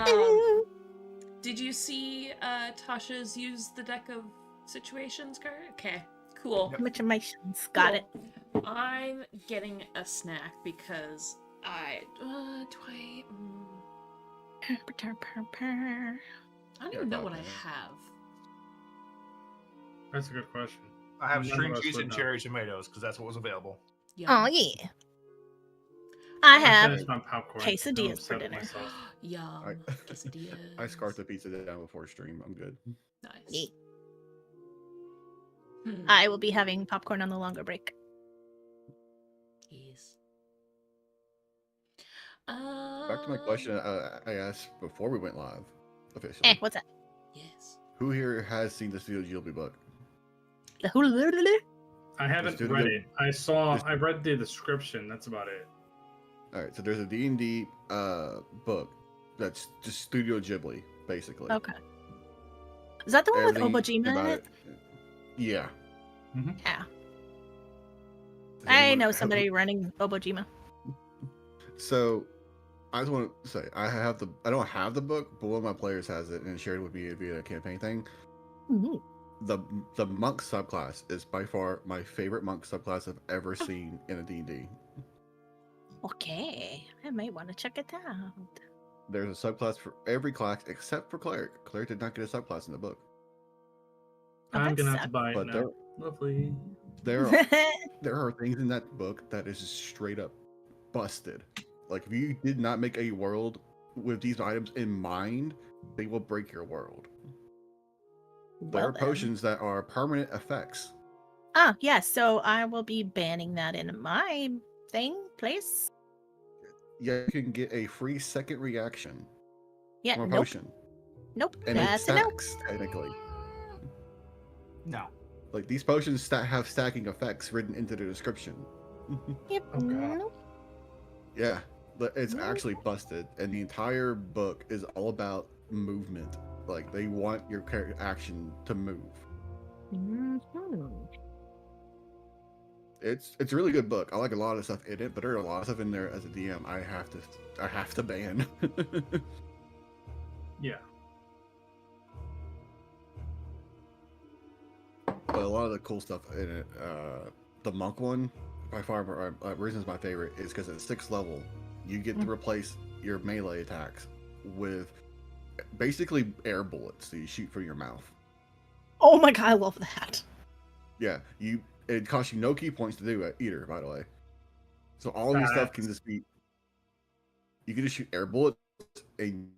Ooh. Did you see Tasha's use the deck of situations card? Okay, cool. Yep. Information's got it. I'm getting a snack because I don't even know what I have. That's a good question. I have None string of us cheese would and know. cherry tomatoes because that's what was available. Yum. Oh yeah. I have finished my popcorn. quesadillas I'm for upset with dinner. myself. Yum. I Quesadillas. scarfed the pizza down before stream. I'm good. Nice. Yeah. Hmm. I will be having popcorn on the longer break. Yes. Back to my question I asked before we went live officially. What's that? Yes. Who here has seen the Studio Ghibli book? The hula. I haven't Studio- read it. I read the description. That's about it. All right, so there's a D&D book that's just Studio Ghibli, basically. Okay. Is that the one with Everything Obojima in about it? Yeah. Yeah. Does I anyone know have- somebody running Obojima. So, I just want to say I don't have the book, but one of my players has it and shared it with me via a campaign thing. Ooh. The monk subclass is by far my favorite monk subclass I've ever seen in a D&D. Okay. I might want to check it out. There's a subclass for every class except for cleric. Cleric did not get a subclass in the book. Oh, I'm that gonna have to sucks. buy it But now. Lovely. there are things in that book that is just straight up busted. Like if you did not make a world with these items in mind, they will break your world. There Well are then. potions that are permanent effects. Ah, yes. So I will be banning that in my place. Yeah, you can get a free second reaction Yeah, from a nope. potion. Nope. And it That's a no. stacks, technically. No. Like, these potions have stacking effects written into the description. Yep. Oh, God. Nope. Yeah, but it's No. actually busted, and the entire book is all about movement. Like, they want your character action to move. Mhm. It's a really good book. I like a lot of stuff in it, but there are a lot of stuff in there as a DM I have to ban. Yeah. But a lot of the cool stuff in it, the monk one, by far, reason's my favorite is because at 6th level, you get to replace your melee attacks with basically air bullets that you shoot from your mouth. Oh my god, I love that. Yeah, it costs you no key points to do it either, by the way. So all of your stuff can just be, you can just shoot air bullets and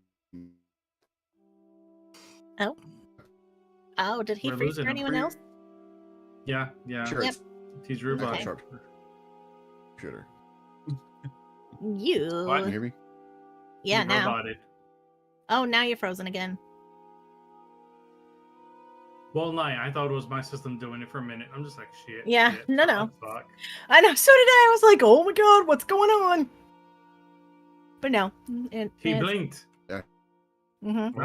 Oh, did he We're freeze losing for him. anyone else? Yeah. sure, Yep. He's I can robot. sharpshooter. You. Can you hear me? Yeah, He now. roboted. Oh, now you're frozen again. Well, no, I thought it was my system doing it for a minute. I'm just like, shit. Yeah, shit, no. fuck. I know, so did I. I was like, oh my god, what's going on? But no. He blinked. Mm-hmm.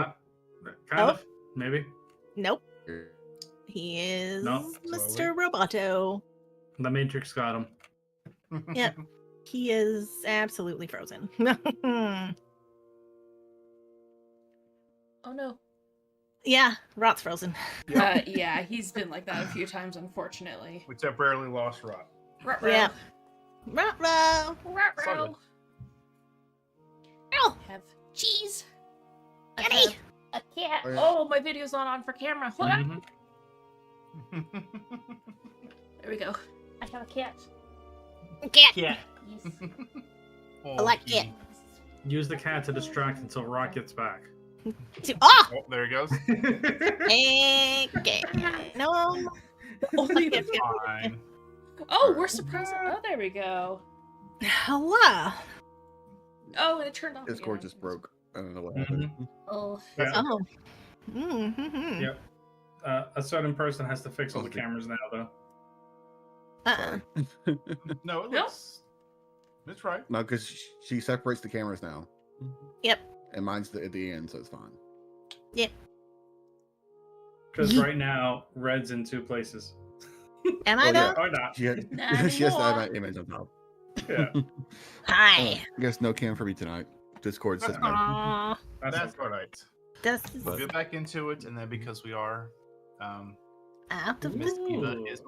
Kind of, maybe. Nope. He is No, Mr. Roboto. The Matrix got him. Yep. He is absolutely frozen. Oh no. Yeah, Rot's frozen. Yeah, he's been like that a few times, unfortunately. We temporarily lost Rot. Ruh-roh. Yeah. Rot-row. Ruh-roh. Ow! Have cheese. I Kitty! have a cat. Oh, yeah. Oh, my video's not on for camera. Hold on. Mhm. There we go. I have a cat. Cat. Yeah. Yes. Oh, I like it. Use the cat to distract until Rock gets back. Oh! Oh, there he goes. Okay. No. Only Yes, yes. Fine. Oh, we're surprised. Oh, there we go. Hello. Oh, and it turned off. Discord again. just broke. I don't know what happened. Oh. Yeah. Oh. Mm-hmm. Yep. A certain person has to fix all the Okay. cameras now, though. Uh-uh. No, it No. looks. It's right. No, because she separates the cameras now. Yep. And mine's at the end, so it's fine. Because right now, Red's in 2 places. Am I Oh, though? yeah. Or not. She, Not she has to have anymore. my image on top. Yeah. Hi. I guess no cam for me tonight. Discord said no. Aw. That's okay. all right. This We'll is get back into it, and then because we are, out of Miss the... Eva is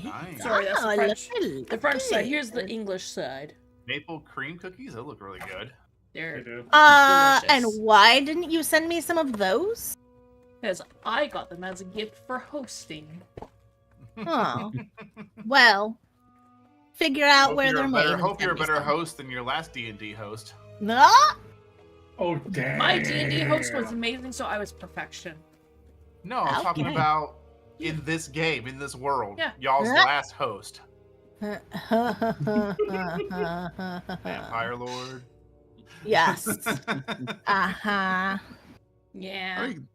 nice. Sorry, that's the Oh, French. look, The French side. Here's the good. English side. Maple cream cookies. They look really good. They They're do. And delicious. why didn't you send me some of those? because I got them as a gift for hosting. Oh. Well, figure out where they're made. and Hope you're a send me better some. host than your last D&D host. No? Oh, damn. My D&D host was amazing, so I was perfection. No, I'm talking Okay. about in this game, in this world. Yeah. Y'all's Yeah. last host. Vampire Lord. Yes. Uh-huh. Yeah. I mean,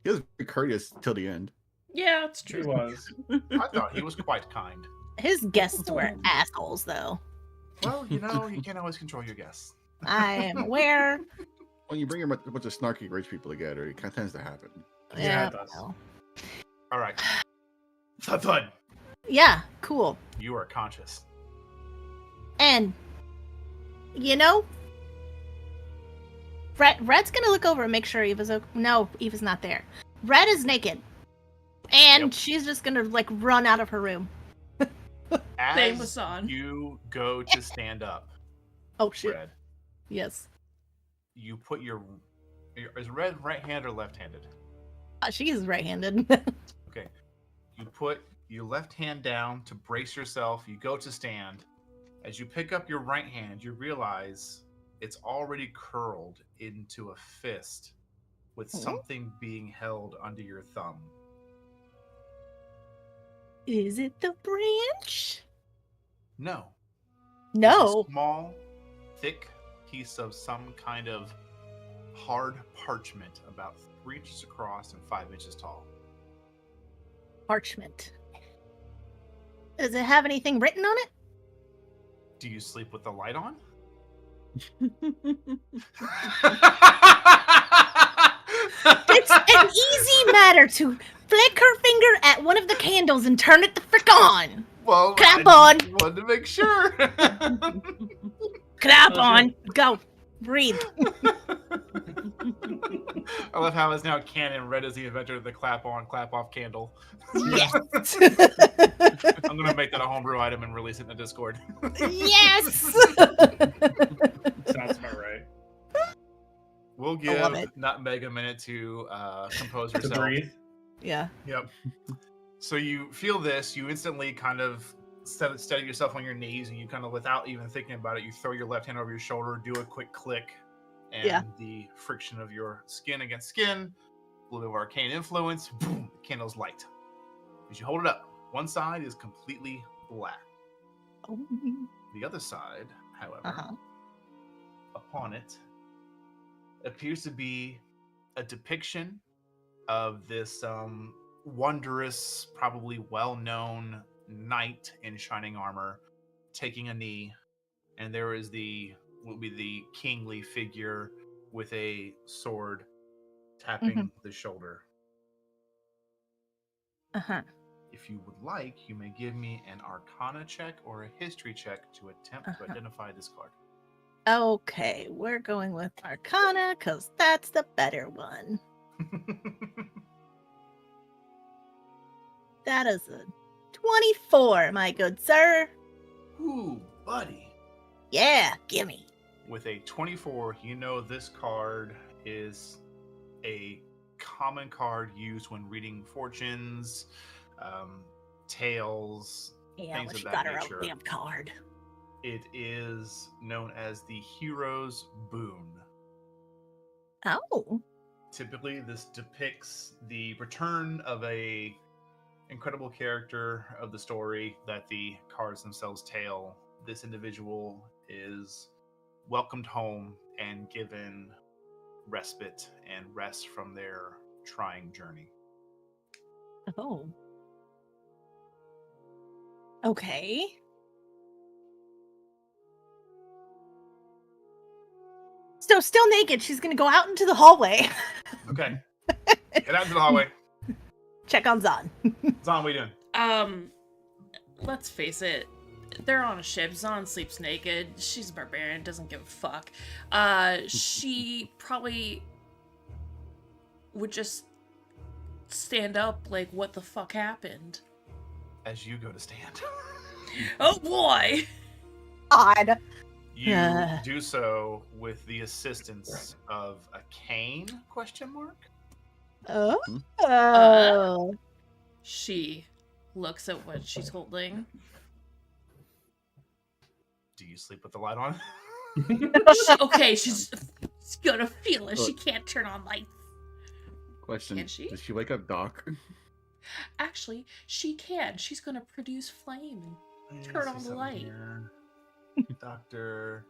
he was very courteous till the end. Yeah, it's He true. was. I thought he was quite kind. His guests were assholes, though. Well, you know, you can't always control your guests. I am aware. When you bring a bunch of snarky rich people together, it kind of tends to happen. Yeah, it does. well. All right. Thud, thud. Yeah, cool. You are conscious. And, you know, Red's gonna look over and make sure Eva's okay. No, Eva's not there. Red is naked. And Yep. she's just gonna, like, run out of her room. Same with As San. you go to stand up, Oh, shit. Red, Yes. you put is Red right-handed or left-handed? She is right-handed. Okay. You put your left hand down to brace yourself. You go to stand. As you pick up your right hand, you realize it's already curled into a fist with Oh. something being held under your thumb. Is it the branch? No. No. It's a small, thick piece of some kind of hard parchment about 3 inches across and 5 inches tall. Parchment. Does it have anything written on it? Do you sleep with the light on? It's an easy matter to flick her finger at one of the candles and turn it the frick on. Well, Clap I on. just wanted to make sure. Clap Oh, on. Go. Breathe. I love how it's now canon. Red is the inventor of the clap on, clap off candle. Yes. I'm gonna make that a homebrew item and release it in the Discord. Yes. Sounds about right. We'll love give it. Nutmeg a minute to compose To herself. breathe. Yeah. Yep. So you feel this, you instantly kind of steady yourself on your knees, and you kind of, without even thinking about it, you throw your left hand over your shoulder, do a quick click, and Yeah. the friction of your skin against skin, a little bit of arcane influence, boom, the candle's light. As you hold it up, one side is completely black. Oh. The other side, however, Uh-huh. upon it appears to be a depiction of this wondrous, probably well-known knight in shining armor taking a knee, and there is will be the kingly figure with a sword tapping the shoulder. Uh-huh. If you would like, you may give me an Arcana check or a History check to attempt to identify this card. Okay, we're going with Arcana because that's the better one. That is a 24, my good sir. Ooh, buddy. Yeah, gimme. With a 24, you know this card is a common card used when reading fortunes, tales, Yeah, things well, of she that got her nature. own damn card. It is known as the Hero's Boon. Oh. Typically, this depicts the return of a incredible character of the story that the cards themselves tell. This individual is welcomed home and given respite and rest from their trying journey. Oh. Okay. So still naked, she's gonna go out into the hallway. Okay. Get out into the hallway. Check on Zahn. Zahn, what are you doing? Let's face it. They're on a ship. Zahn sleeps naked. She's a barbarian. Doesn't give a fuck. She probably would just stand up like, what the fuck happened? As you go to stand, Oh boy! Odd. you do so with the assistance of a cane? Question mark. Oh. She looks at what she's holding. Do you sleep with the light on? Okay, she's gonna feel it. She can't turn on lights. Question: Can she? Does she wake up Doc? Actually, she can. She's gonna produce flame and turn on the light. Doctor.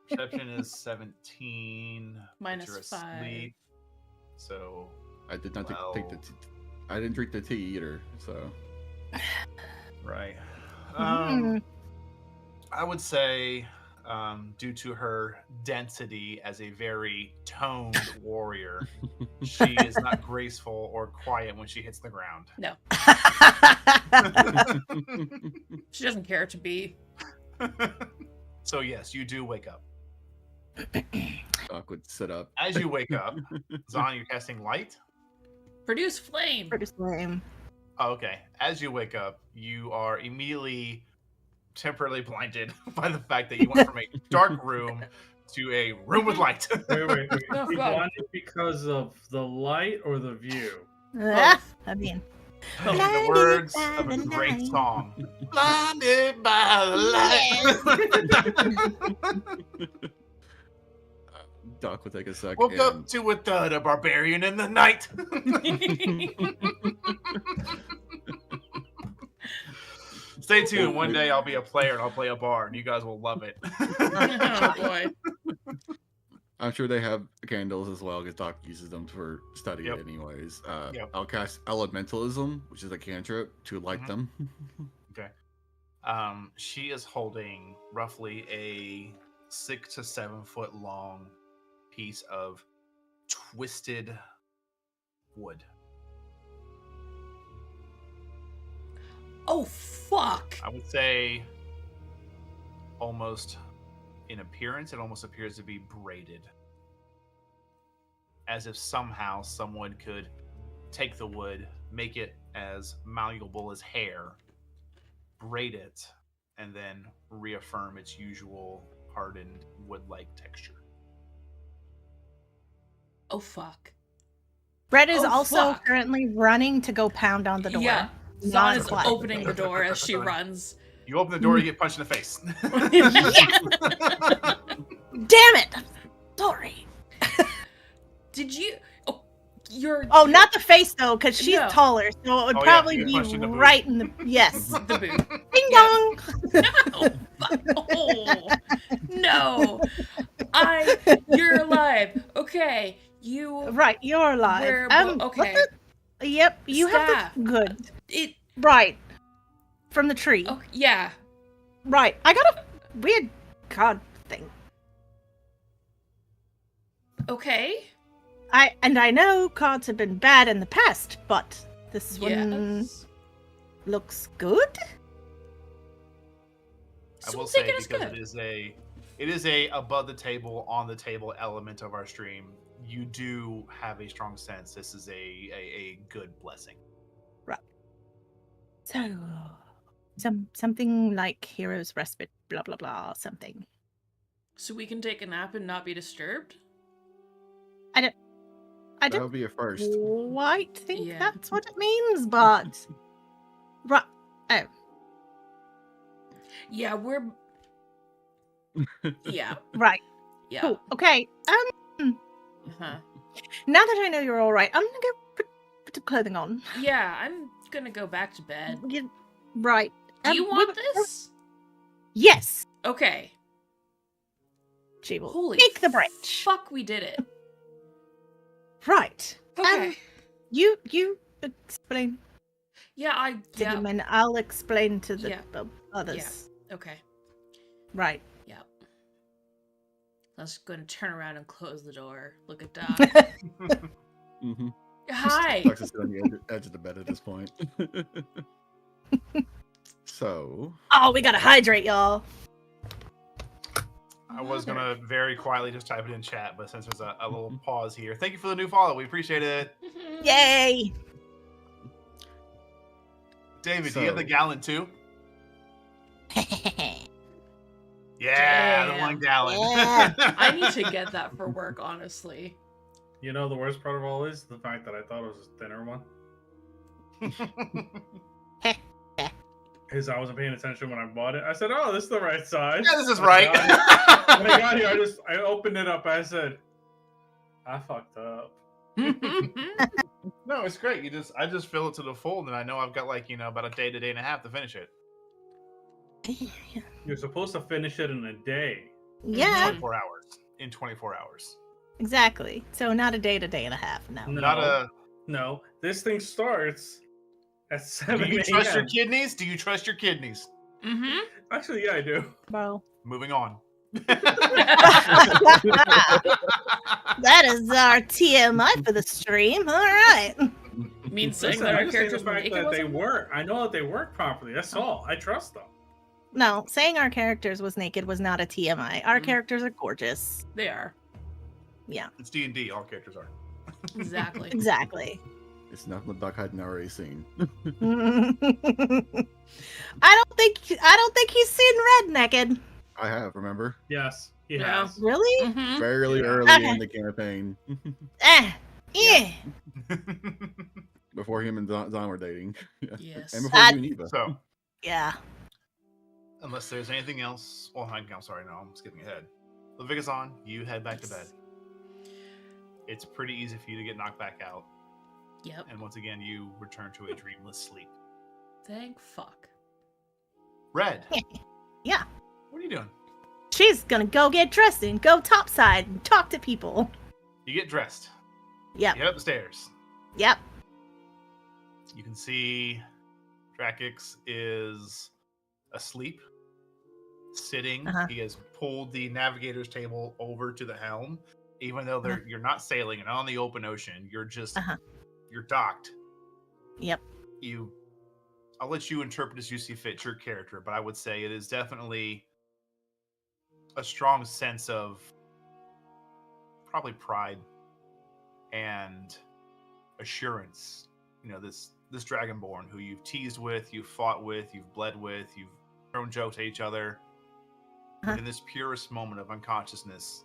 Perception is 17. but Minus you're 5. asleep, so I did not Well. take the. I didn't drink the tea either, so. right. Hmm. I would say, due to her density as a very toned warrior, she is not graceful or quiet when she hits the ground. No, she doesn't care to be. So yes, you do wake up. Doc would sit up. As you wake up, Zahn, you're casting light? Produce flame. Pretty lame. Oh, okay. As you wake up, you are immediately temporarily blinded by the fact that you went from a dark room to a room with light. Wait. Oh, You God. want it because of the light or the view? Ah, I mean, In the Blinded words by of a the great light. song. Blinded by the light. Doc would take a sec. Woke and... up to a thud, a barbarian in the night. Stay tuned. One day I'll be a player and I'll play a bard, and you guys will love it. Oh boy. I'm sure they have candles as well, because Doc uses them for study Yep. anyways. Yep. I'll cast Elementalism, which is a cantrip, to light Mhm. them. Okay. She is holding roughly a 6 to 7 foot long piece of twisted wood. Oh fuck! I would say almost in appearance, it almost appears to be braided. As if somehow someone could take the wood, make it as malleable as hair, braid it, and then reaffirm its usual hardened wood-like texture. Oh fuck! Brett is Oh, also fuck. currently running to go pound on the door. Yeah, Not Zan is quiet. opening the door as she runs. You open the door, you get punched in the face. Damn it! Sorry. Did you? Oh, you're. Oh, not the face though, because she's No. taller, so it would Oh, yeah, probably you get be punched in the boob. right in the yes. the boot. Ding Yeah. dong. Oh, no! You're alive. Okay, you. Right, you're alive. We're what okay. Yep, you Staff. have the good. It. Right, from the tree. Oh, yeah. Right, I got a weird card thing. Okay. I know cards have been bad in the past, but this one Yes. looks good. I So will we'll take say it as because good. it is a above the table, on the table element of our stream. You do have a strong sense this is a good blessing. So, something like hero's respite, blah blah blah, something. So we can take a nap and not be disturbed. I That don't would be a first. quite think Yeah. that's what it means, but right. Oh, Yeah, we're. Yeah. right. Yeah. Cool. Okay. Uh-huh. Now that I know you're all right, I'm gonna go put the clothing on. Yeah, I'm gonna go back to bed. Right. Do you want we- this? Yes. Okay. She will Holy take the bridge. Fuck, we did it. Right. Okay. You explain Yeah, I. to Yeah. him, and I'll explain to the Yeah. others. Okay. Right. Yeah. I was going to turn around and close the door. Look at Doc. Mm-hmm. Hi. Doc's just on the edge of the bed at this point. So, Oh, we gotta hydrate, y'all. I was gonna very quietly just type it in chat, but since there's a little pause here, thank you for the new follow. We appreciate it. Yay! David, do you have the So- gallon too? Yeah, the Damn. 1 gallon. Yeah. I need to get that for work, honestly. You know, the worst part of all is the fact that I thought it was a thinner one. Because I wasn't paying attention when I bought it. I said, "Oh, this is the right size." Yeah, this is When I right. got when I got here, I opened it up. I said, "I fucked up." No, it's great. I just fill it to the full, and I know I've got about a day to day and a half to finish it. You're supposed to finish it in a day. Yeah, 24 hours. In 24 hours. exactly. So not a day and a half. No. No. Not a. No, this thing starts at Do 7 you trust your a.m. kidneys? Do you trust your kidneys? Mm-hmm. Actually, yeah, I do. Bro. Moving on. That is our TMI for the stream. All right. Means saying Listen, that I our just say the characters were fact naked that they wasn't- work. I know that they work properly. That's all. I trust them. No, saying our characters was naked was not a TMI. Our Mm. characters are gorgeous. They are. It's D&D. All characters are. Exactly. Exactly. it's nothing the Doc hadn't already seen. I don't think he's seen red naked. I have, remember? Yes, he Yeah. has. Really? Mm-hmm. Fairly Yeah. early Okay. in the campaign. Yeah. Before him and Zon were dating. Yes. And before Uh, you and Eva. So, Yeah. unless there's anything else. Well, I'm sorry. No, I'm skipping ahead. Leviticus on. You head back to bed. It's pretty easy for you to get knocked back out. Yep. And once again, you return to a dreamless sleep. Thank fuck. Red. Yeah. What are you doing? she's gonna go get dressed and go topside and talk to people. You get dressed. Yep. You head up the stairs. Yep. You can see Drakix is asleep, sitting. He has pulled the navigator's table over to the helm, even though you're not sailing and on the open ocean. You're just you're docked. Yep. I'll let you interpret as you see fit your character, but I would say it is definitely a strong sense of probably pride and assurance. You know, this Dragonborn who you've teased with, you've fought with, you've bled with, you've thrown jokes at each other. But in this purest moment of unconsciousness,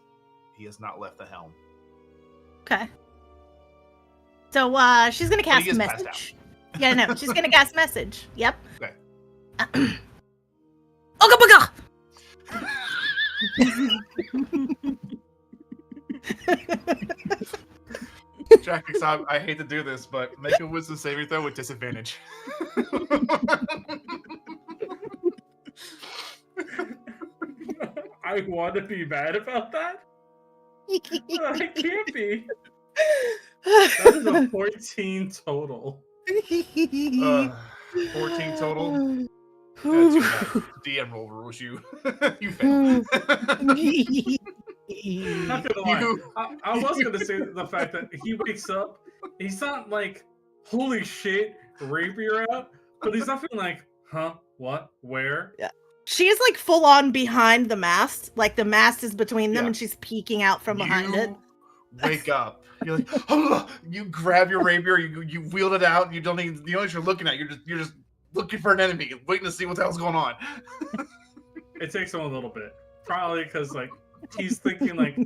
he has not left the helm. Okay. So she's gonna cast a message. Yeah, no, she's gonna cast message. Yep. Okay. Oga boga! Drakix, I hate to do this, but make a wisdom saving throw with disadvantage. I want to be mad about that, but I can't be. That is a 14 total. 14 total. Too bad. DM roll rules you. You failed. Not gonna lie. I was gonna say the fact that he wakes up, he's not like, holy shit, rapier out, but he's not feeling like, huh, what, where? Yeah. She is like full on behind the mast. Like the mast is between them and she's peeking out from behind it. Wake up. You're like, oh, you grab your rapier, you wield it out, you don't even you're looking at, you're just looking for an enemy, waiting to see what the hell's going on. It takes him a little bit. Probably because like he's thinking like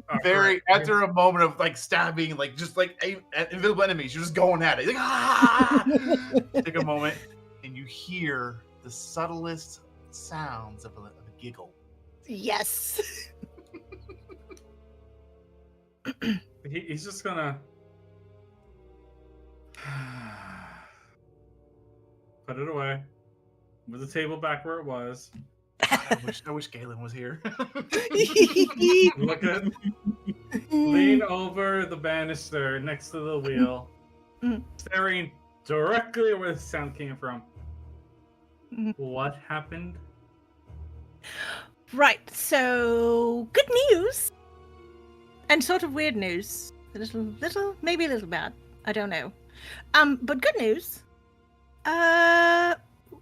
after a moment of like stabbing, like just like invisible enemies, you're just going at it. You're like, ah! Take a moment and you hear the subtlest sounds of a giggle. Yes. He's just gonna put it away, move the table back where it was. I wish Galen was here. Look at, lean over the banister next to the wheel, staring directly where the sound came from. What happened? Right, so good news. And sort of weird news. Maybe a little bad. I don't know. But good news.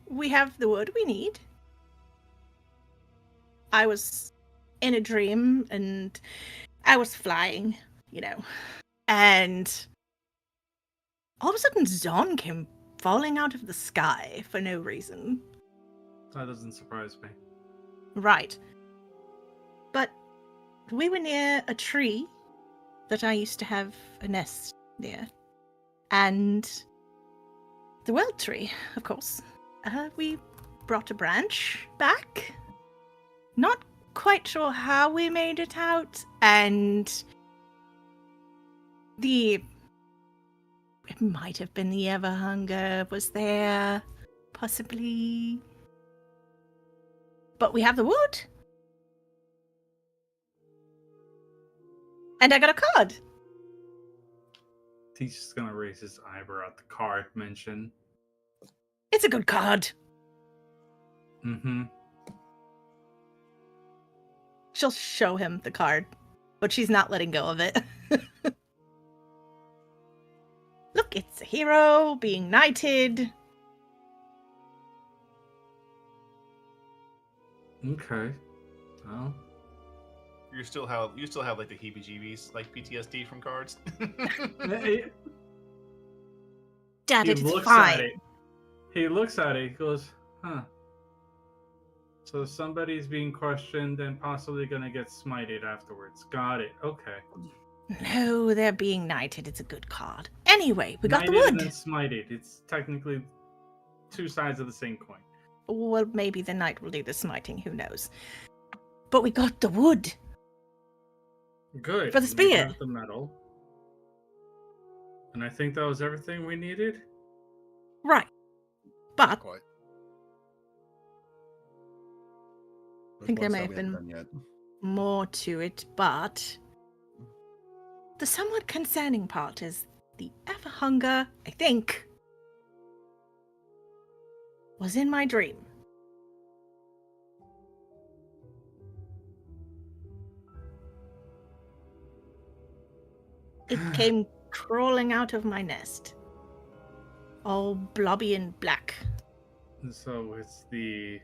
We have the wood we need. I was in a dream and I was flying, you know. And all of a sudden Zon came falling out of the sky for no reason. That doesn't surprise me. Right. But we were near a tree that I used to have a nest near. And the world tree, of course. We brought a branch back. Not quite sure how we made it out. And it might have been the Everhunger was there. Possibly. But we have the wood. And I got a card. He's just gonna raise his eyebrow at the card mention. It's a good card. Mm-hmm. She'll show him the card, but she's not letting go of it. Look, it's a hero being knighted. Okay. Well. You still have like the heebie-jeebies, like PTSD from cards. Dad, it's looks fine. At it. He looks at it. He goes, "Huh. So somebody's being questioned and possibly gonna get smited afterwards. Got it. Okay. No, they're being knighted. It's a good card. Anyway, we got Knighted the wood. And then smited. It's technically two sides of the same coin. Well, maybe the knight will do the smiting. Who knows? But we got the wood. Good. For the spear. We got the metal. And I think that was everything we needed. Right. But Quite. I think there There's may one have side we been haven't done yet. more to it, but the somewhat concerning part is the ever-hunger, I think, was in my dream. It came crawling out of my nest. All blobby and black. So it's the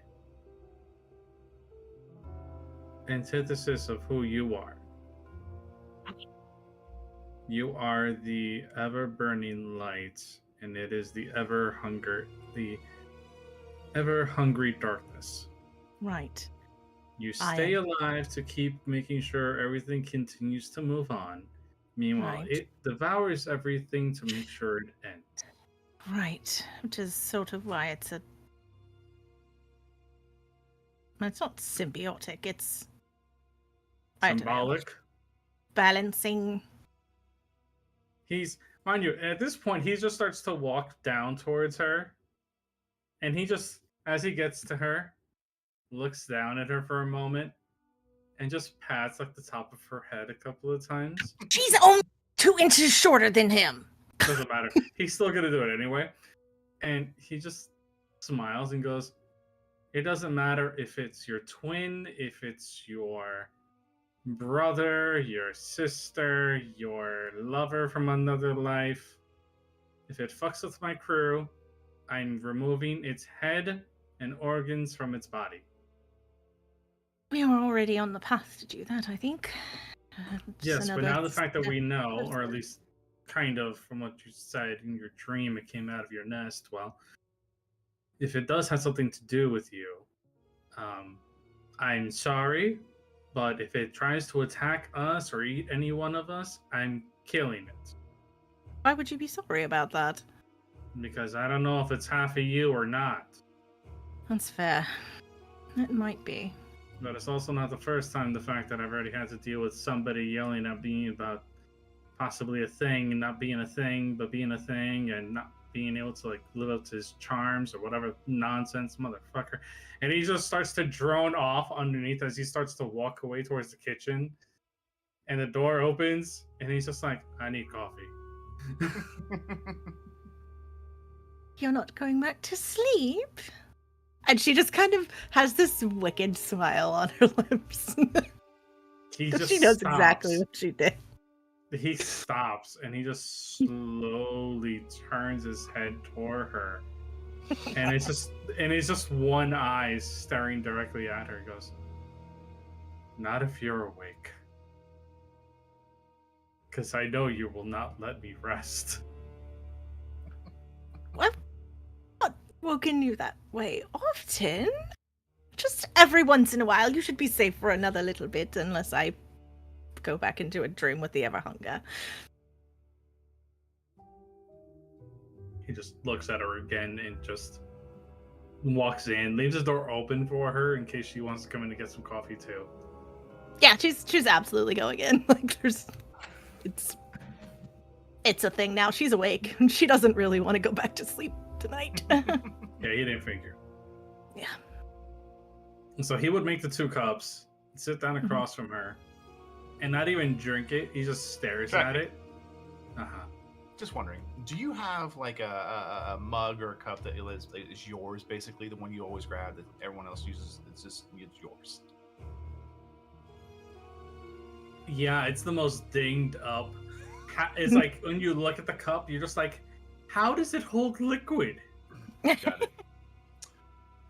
antithesis of who you are. You are the ever-burning light, and it is the ever-hungry darkness. Right. You stay alive to keep making sure everything continues to move on. Meanwhile, Right. it devours everything to make sure it ends. Right. Which is sort of why it's a... It's not symbiotic, it's... I don't know. Symbolic. Balancing. Mind you, at this point, he just starts to walk down towards her. And he just, as he gets to her, looks down at her for a moment and just pats like the top of her head a couple of times. She's only 2 inches shorter than him. Doesn't matter. He's still gonna do it anyway. And he just smiles and goes, it doesn't matter if it's your twin, if it's your brother, your sister, your lover from another life. If it fucks with my crew, I'm removing its head and organs from its body. We are already on the path to do that, I think. Yes, but now the fact that we know, or at least kind of from what you said in your dream, it came out of your nest, well, if it does have something to do with you, I'm sorry, but if it tries to attack us or eat any one of us, I'm killing it. Why would you be sorry about that? Because I don't know if it's half of you or not. That's fair. It might be. But it's also not the first time the fact that I've already had to deal with somebody yelling at me about possibly a thing and not being a thing, but being a thing, and not being able to like live up to his charms or whatever nonsense, motherfucker. And he just starts to drone off underneath as he starts to walk away towards the kitchen. And the door opens, and he's just like, I need coffee. You're not going back to sleep? And she just kind of has this wicked smile on her lips. He she just knows stops. exactly what she did. He stops and he just slowly turns his head toward her. And it's just one eye staring directly at her. He goes, not if you're awake. Because I know you will not let me rest. I've not woken you that way often. Just every once in a while. You should be safe for another little bit unless I go back into a dream with the Everhunger. He just looks at her again and just walks in, leaves his door open for her in case she wants to come in to get some coffee too. Yeah, she's absolutely going in. Like it's a thing now. She's awake. She doesn't really want to go back to sleep tonight. Yeah, he didn't figure. Yeah. And so he would make the 2 cups, sit down across from her, and not even drink it. He just stares at it. Just wondering, do you have like a mug or a cup that is yours, basically the one you always grab that everyone else uses? It's yours. Yeah, it's the most dinged up. It's like when you look at the cup, you're just like, how does it hold liquid? Got it.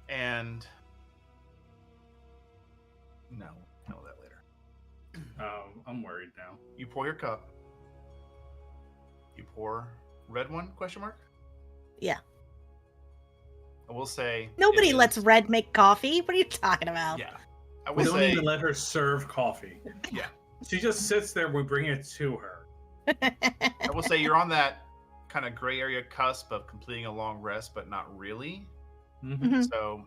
And no, we'll know that later. I'm worried now. You pour your cup. You pour red one? Question mark. Yeah. I will say nobody lets Red make coffee. What are you talking about? Yeah. I We will don't say even let her serve coffee. yeah. She just sits there. We bring it to her. I will say you're on that kind of gray area cusp of completing a long rest, but not really. Mm-hmm. So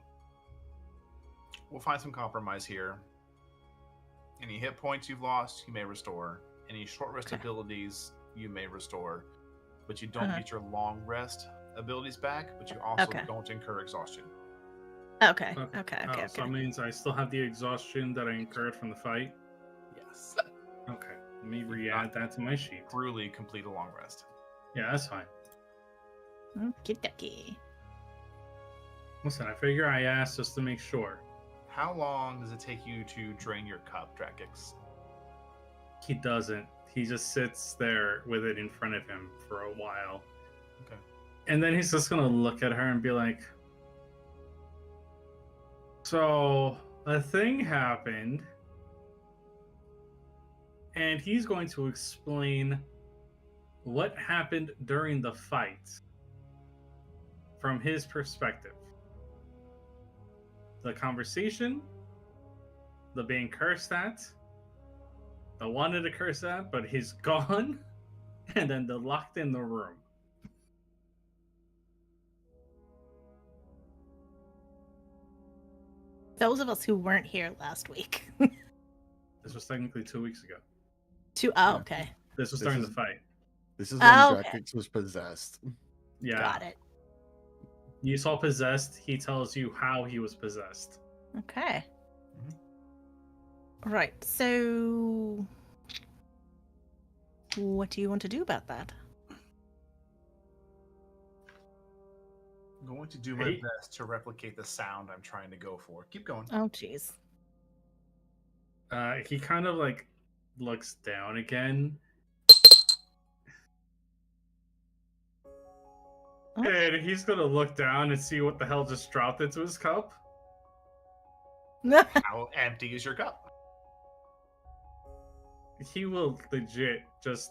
we'll find some compromise here. Any hit points you've lost, you may restore. Any short rest abilities, you may restore. But you don't get your long rest abilities back, but you also don't incur exhaustion. Okay. Okay. Okay. Oh, Okay. so Okay. that means I still have the exhaustion that I incurred from the fight. Yes. Okay. Let me re-add that to my sheet. Truly complete a long rest. Yeah, that's fine. Okie dokie. Listen, I figure I asked just to make sure. How long does it take you to drain your cup, Drakix? He doesn't. He just sits there with it in front of him for a while. Okay. And then he's just gonna look at her and be like, so a thing happened. And he's going to explain what happened during the fight from his perspective. The conversation, the being cursed at, the wanted to curse at, but he's gone, and then the locked in the room. Those of us who weren't here last week. This was technically 2 weeks ago. Oh, okay. This was This during is- the fight. This is when Oh, okay. Drakix was possessed. Yeah. Got it. You saw possessed. He tells you how he was possessed. Okay. Right. So, what do you want to do about that? I'm going to do my Hey. best to replicate the sound I'm trying to go for. Keep going. Oh, jeez. He kind of like looks down again. Oh. And he's gonna look down and see what the hell just dropped into his cup. How empty is your cup? He will legit just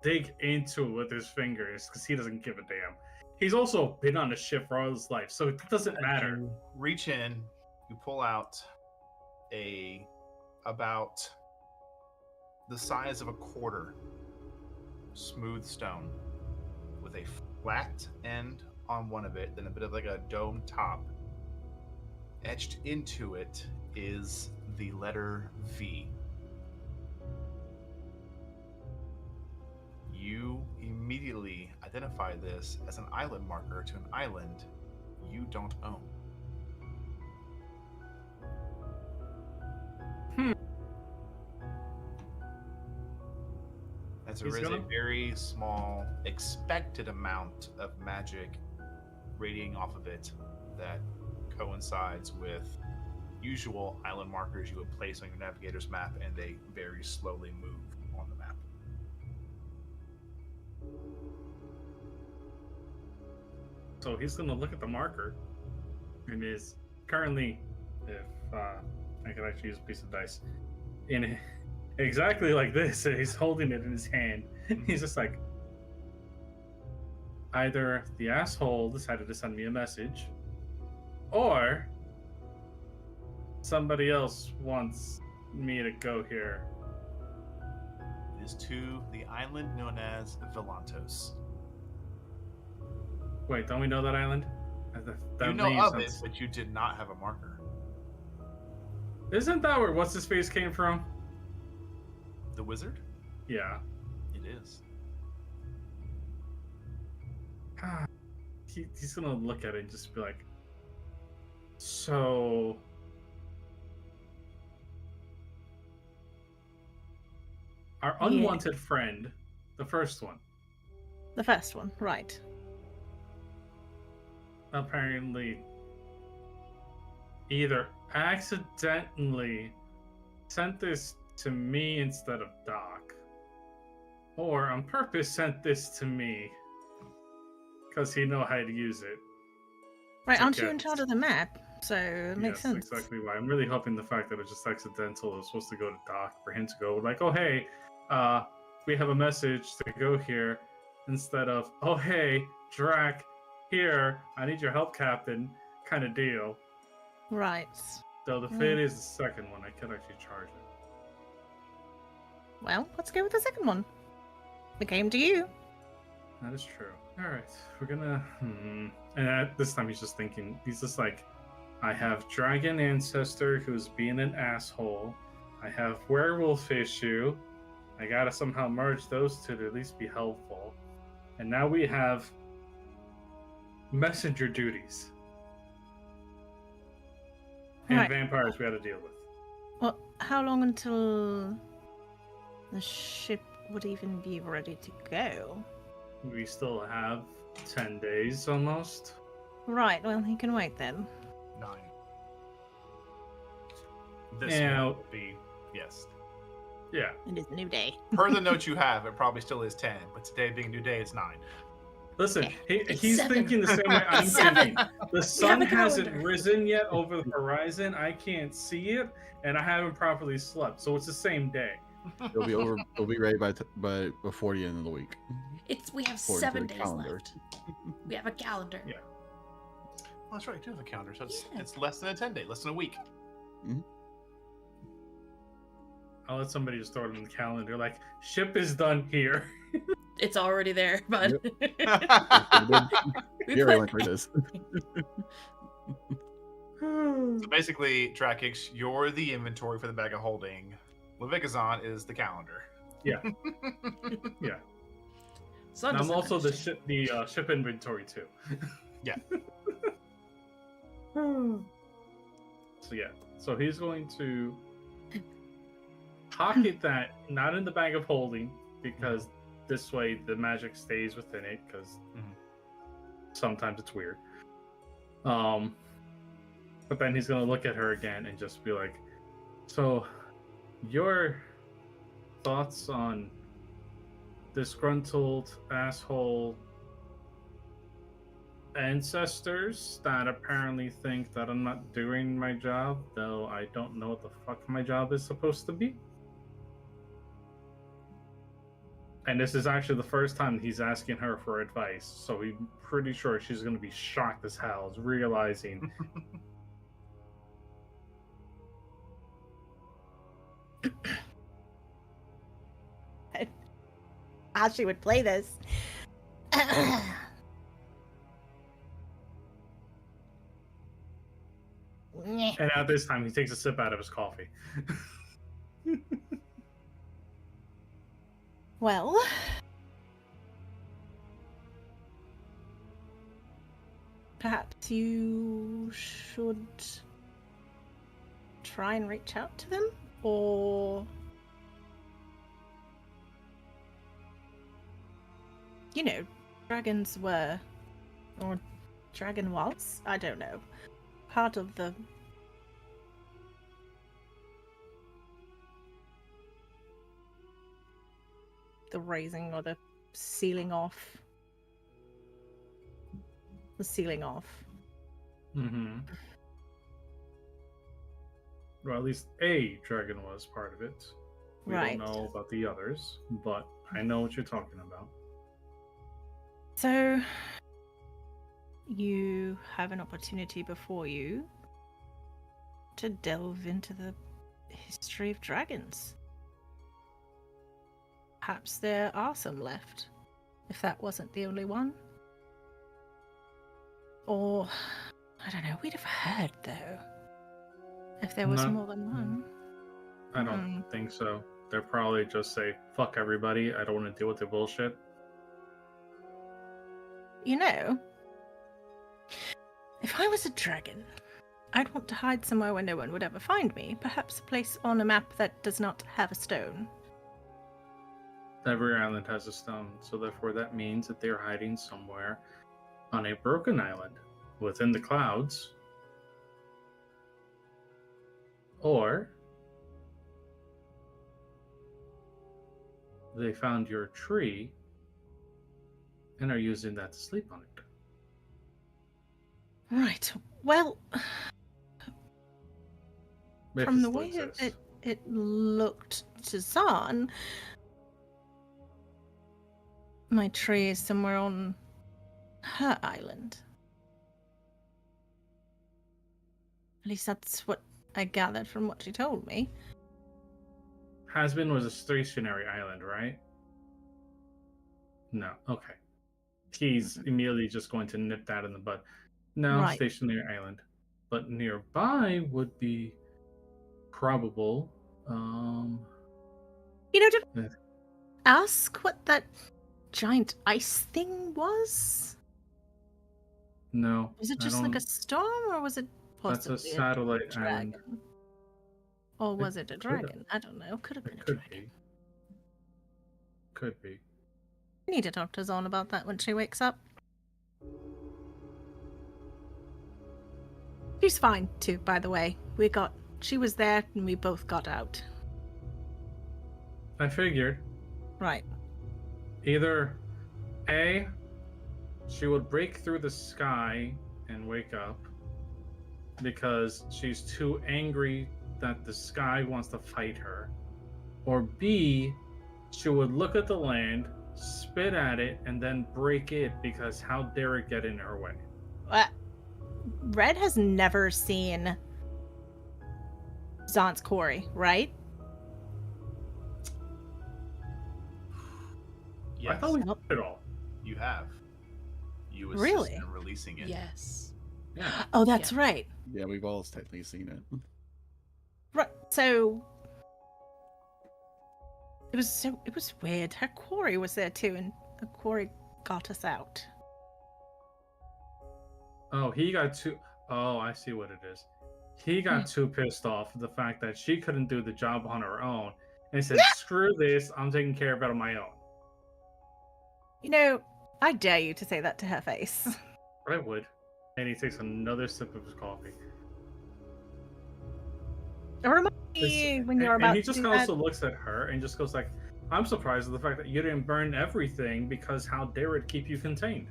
dig into it with his fingers because he doesn't give a damn. He's also been on a ship for all his life, so it doesn't matter. You reach in, you pull out about the size of a quarter smooth stone with a flat end on one of it, then a bit of like a dome top. Etched into it is the letter V. You immediately identify this as an island marker to an island you don't own. As there He's is a gonna- very small expected amount of magic radiating off of it that coincides with usual island markers you would place on your navigator's map, and they very slowly move on the map. So he's gonna look at the marker, and is currently, if I could actually use a piece of dice, in exactly like this. And he's holding it in his hand. He's just like, either the asshole decided to send me a message, or somebody else wants me to go here. It is to the island known as Volantos. Wait, don't we know that island? That You know name of it, sounds- but you did not have a marker. Isn't that where what's his face came from? The wizard? Yeah. It is. He's gonna look at it and just be like, so our Yeah. unwanted friend, the first one, The first one, right. apparently either accidentally sent this to me instead of Doc, or on purpose sent this to me because he know how to use it. Right, To aren't you in get- charge of the map? So it makes Yes, sense. exactly why. I'm really hoping the fact that it was just accidental. It was supposed to go to Doc for him to go like, oh hey, we have a message to go here, instead of, oh hey, Drac, here, I need your help, Captain, kind of deal. Right. Though if it is the second one, I could actually charge it. Well, let's go with the second one. It came to you. That is true. All right, we're gonna. And at this time, he's just thinking. He's just like, I have Dragon Ancestor who's being an asshole. I have Werewolf Issue. I gotta somehow merge those two to at least be helpful. And now we have messenger duties. And Right. vampires we had to deal with. Well, how long until the ship would even be ready to go? We still have 10 days almost. Right, well, he can wait then. 9. This Yeah. one would be, yes. Yeah. It is a new day. Per the note you have, it probably still is 10, but today being a new day, it's 9. Listen, It's he's 7. thinking the same way I'm It's 7. thinking. The sun a hasn't calendar. risen yet over the horizon. I can't see it, and I haven't properly slept. So it's the same day. It'll be over. It'll be ready by before the end of the week. We have According to 7 the days calendar. left. We have a calendar. Yeah. Well, that's right, you do have a calendar, so Yeah. it's less than a 10 day, less than a week. I'll let somebody just throw it in the calendar. Like, ship is done here. It's already there, but we Gary put- went through this. So basically, Drakix, you're the inventory for the bag of holding. Levikazan is the calendar. Yeah. Sun And I'm doesn't also the understand. ship inventory too. Yeah. So yeah. So he's going to pocket that not in the bag of holding because this way the magic stays within it because Mhm. sometimes it's weird. But then he's gonna look at her again and just be like, "So, your thoughts on disgruntled asshole ancestors that apparently think that I'm not doing my job, though I don't know what the fuck my job is supposed to be?" And this is actually the first time he's asking her for advice, so he's pretty sure she's going to be shocked as hell, realizing How she would play this. And at this time, he takes a sip out of his coffee. Well, perhaps you should try and reach out to them, or dragons were, or dragon was, I don't know, part of the raising or the sealing off. The sealing off. Mm-hmm. Well, at least a dragon was part of it. We Right. don't know about the others, but I know what you're talking about. So, you have an opportunity before you to delve into the history of dragons. Perhaps there are some left, if that wasn't the only one. Or, I don't know, we'd have heard, though, if there was No. more than one. I don't think so. They'll probably just say, "Fuck everybody, I don't want to deal with the bullshit." You know, if I was a dragon, I'd want to hide somewhere where no one would ever find me. Perhaps a place on a map that does not have a stone. Every island has a stone, so therefore that means that they're hiding somewhere on a broken island within the clouds. Or they found your tree and are using that to sleep on it. Right. Well, If from it the still way exists. it looked to Zahn, my tree is somewhere on her island. At least that's what I gathered from what she told me. Hasbin was a stationary island, right? No. Okay. He's immediately just going to nip that in the bud. No, Right. stationary island. But nearby would be probable. To Yeah. ask what that giant ice thing was? No. Was it I just like don't- a storm, or was it That's a Possibly satellite and dragon. Or was it a could've- dragon? I don't know. Could have been it a could dragon. be. Could be. I need to talk to Zon about that when she wakes up. She's fine too, by the way. She was there and we both got out. I figured Right. either A, she would break through the sky and wake up because she's too angry that the sky wants to fight her, or B, she would look at the land, spit at it, and then break it because how dare it get in her way? Red has never seen Zon's quarry, right? Yes, I thought we Nope. did it all. you have. You assist Really? in releasing it. Yes. Yeah. Oh, that's Yeah. right. Yeah, we've all technically seen it. Right. So it was weird. Her quarry was there too, and the quarry got us out. Oh, he got too. Oh, I see what it is. He got too pissed off at the fact that she couldn't do the job on her own, and said, "Screw this! I'm taking care of it on my own." You know, I dare you to say that to her face. I would. And he takes another sip of his coffee. Remind me when you're and about he to just do also that. looks at her and just goes like, "I'm surprised at the fact that you didn't burn everything because how dare it keep you contained."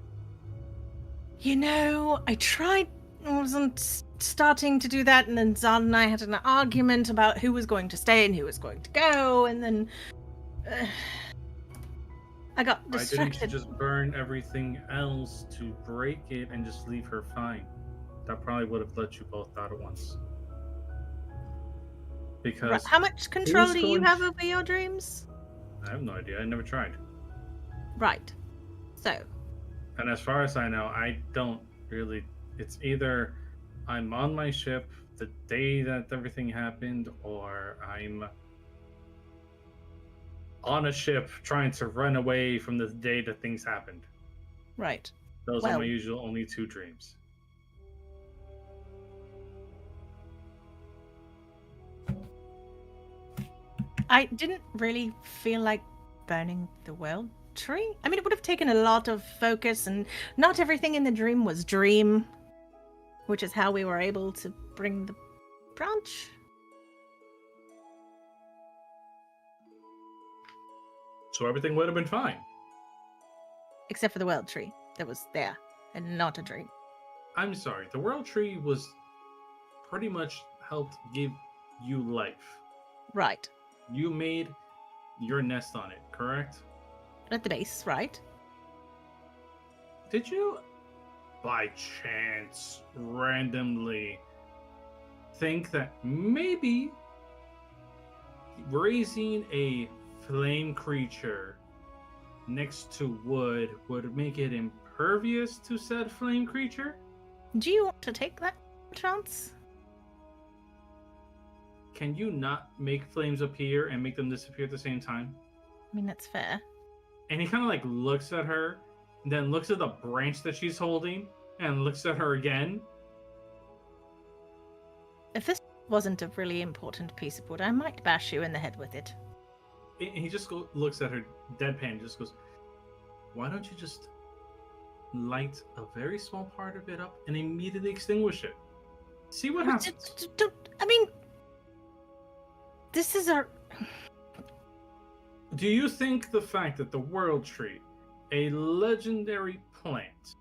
You know, I wasn't starting to do that, and then Zon and I had an argument about who was going to stay and who was going to go, and then I got Why didn't you distracted. just burn everything else to break it and just leave her fine? That probably would have let you both out at once. Because How much control who's do you going have to- over your dreams? I have no idea. I never tried. Right. So, And as far as I know, I don't really. It's either I'm on my ship the day that everything happened, or I'm on a ship trying to run away from the day that things happened. right. Those are Well- my usual only two dreams. I didn't really feel like burning the world tree. I mean, it would have taken a lot of focus, and not everything in the dream was dream, which is how we were able to bring the branch. So everything would have been fine. Except for the world tree that was there and not a dream. I'm sorry. The world tree was pretty much helped give you life. Right. You made your nest on it, correct? At the base, right? Did you, by chance, randomly think that maybe raising a flame creature next to wood would make it impervious to said flame creature? Do you want to take that chance? Can you not make flames appear and make them disappear at the same time? I mean, that's fair. And he kind of like looks at her, and then looks at the branch that she's holding, and looks at her again. If this wasn't a really important piece of wood, I might bash you in the head with it. And he just looks at her deadpan and just goes, "Why don't you just light a very small part of it up and immediately extinguish it? See what happens." I mean, this is our... Do you think the fact that the World Tree, a legendary plant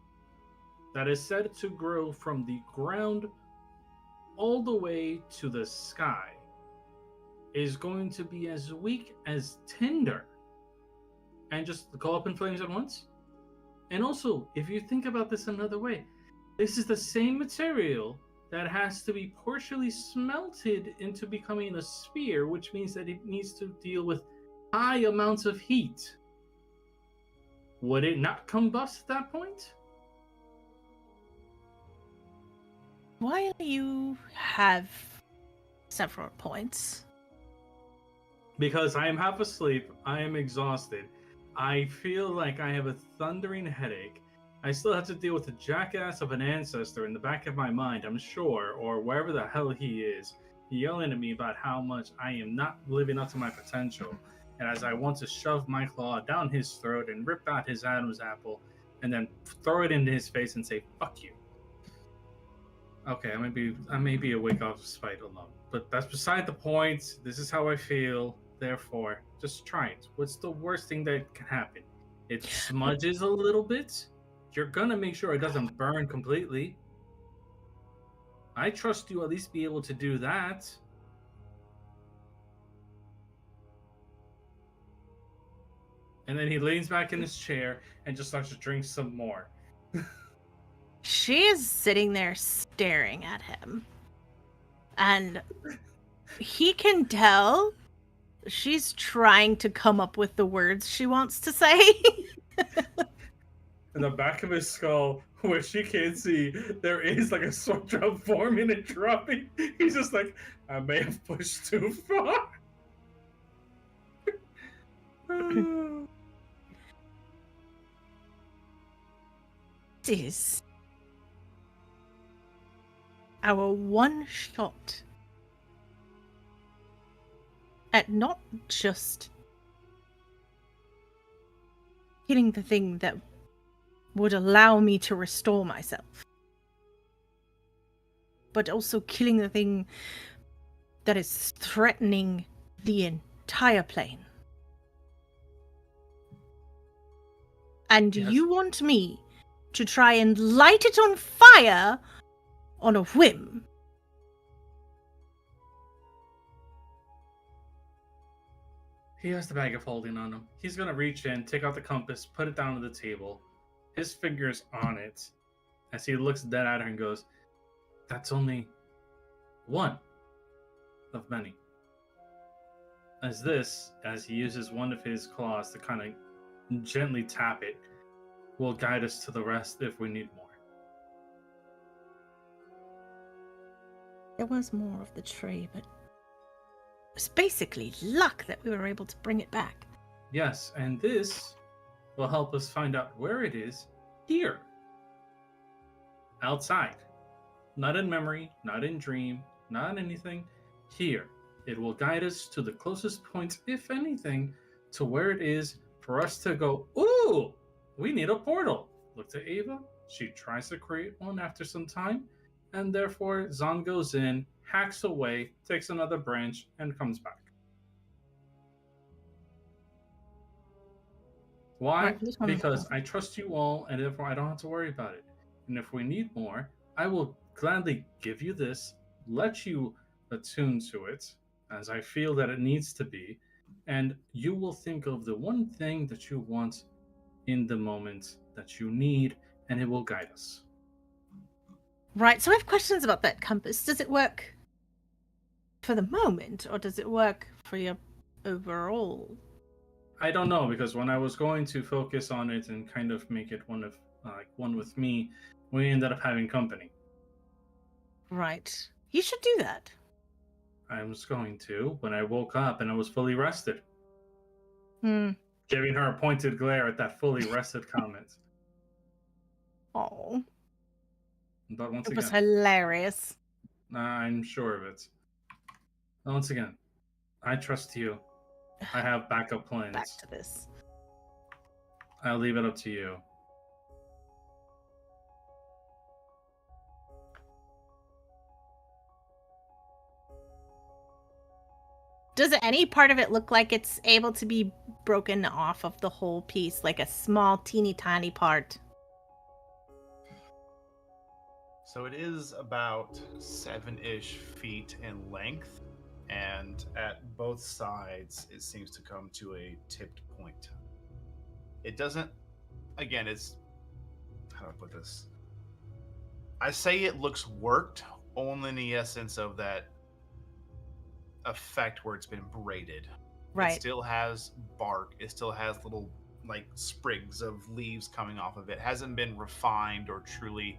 that is said to grow from the ground all the way to the sky, is going to be as weak as tinder and just go up in flames at once? And also, if you think about this another way, this is the same material that has to be partially smelted into becoming a spear, which means that it needs to deal with high amounts of heat. Would it not combust at that point? While you have several points, Because I am half asleep, I am exhausted, I feel like I have a thundering headache, I still have to deal with the jackass of an ancestor in the back of my mind, I'm sure, or wherever the hell he is, yelling at me about how much I am not living up to my potential. And as I want to shove my claw down his throat and rip out his Adam's apple, and then throw it into his face and say, fuck you. Okay, I may be awake off spite alone, but that's beside the point. This is how I feel. Therefore, just try it. What's the worst thing that can happen? It smudges a little bit. You're gonna make sure it doesn't burn completely. I trust you at least be able to do that. And then he leans back in his chair and just starts to drink some more. She is sitting there staring at him. And he can tell she's trying to come up with the words she wants to say. In the back of his skull, where she can't see, there is like a sword drop forming and dropping. He's just like, I may have pushed too far. This is our one shot at not just killing the thing that would allow me to restore myself, but also killing the thing that is threatening the entire plane. And Yes. you want me to try and light it on fire on a whim? He has the bag of holding on him. He's gonna reach in, take out the compass, put it down on the table. His finger's on it. As he looks dead at her and goes, that's only one of many. As he uses one of his claws to kind of gently tap it, will guide us to the rest if we need more. There was more of the tree, but it was basically luck that we were able to bring it back. Yes, and this will help us find out where it is here. Outside. Not in memory, not in dream, not anything. Here. It will guide us to the closest point, if anything, to where it is for us to go, ooh, we need a portal. Look to Ava. She tries to create one after some time, and therefore Zahn goes in, hacks away, takes another branch, and comes back. Why? Right, this one- Because I trust you all, and therefore I don't have to worry about it. And if we need more, I will gladly give you this, let you attune to it, as I feel that it needs to be, and you will think of the one thing that you want in the moment that you need, and it will guide us. Right, so I have questions about that compass. Does it work for the moment, or does it work for your overall? I don't know, because when I was going to focus on it and kind of make it one with me, we ended up having company. Right. You should do that. I was going to when I woke up and I was fully rested. Hmm. Giving her a pointed glare at that fully rested comment. Oh, But once it was again, hilarious. I'm sure of it. Once again, I trust you. I have backup plans. Back to this. I'll leave it up to you. Does any part of it look like it's able to be broken off of the whole piece, like a small, teeny tiny part? So it is about 7-ish feet in length, and at both sides it seems to come to a tipped point. It doesn't, again, it's, how do I put this? I say it looks worked only in the essence of that effect where it's been braided. Right. It still has bark. It still has little like sprigs of leaves coming off of it. It hasn't been refined or truly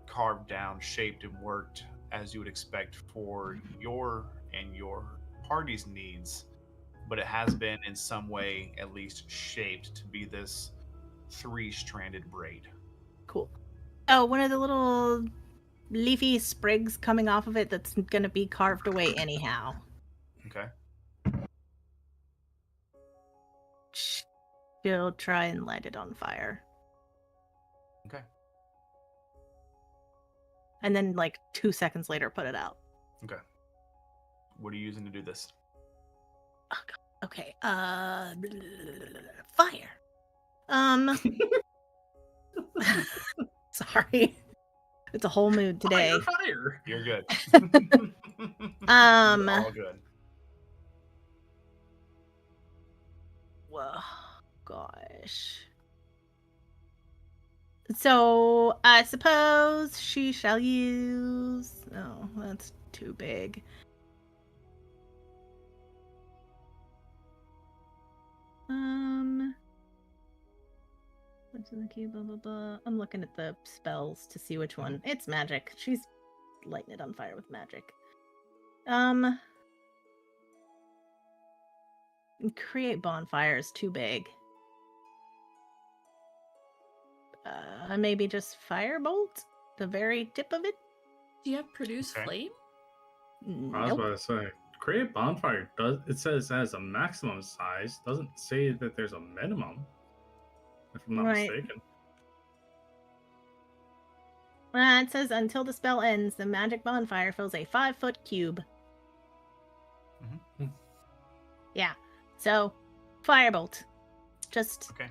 carved down, shaped, and worked as you would expect for your and your party's needs. But it has been in some way at least shaped to be this 3-stranded braid. Cool. Oh, one of the little leafy sprigs coming off of it that's gonna be carved away anyhow. Okay. She'll try and light it on fire. Okay. And then, like, 2 seconds later, put it out. Okay. What are you using to do this? Oh, God. Okay. Fire. Sorry. It's a whole mood today. Fire. You're good. Um. You're all good. Whoa, gosh. So I suppose she shall use. Oh, that's too big. What's in the key? Blah blah blah. I'm looking at the spells to see which one. It's magic. She's lighting it on fire with magic. Create bonfire is too big. Maybe just firebolt? The very tip of it? Do you have produce Okay. flame? I was Nope. about to say, create bonfire it says it has a maximum size. Doesn't say that there's a minimum. If I'm not Right. mistaken. It says until the spell ends, the magic bonfire fills a 5-foot cube. Mhm. Yeah. So, firebolt. Just Okay.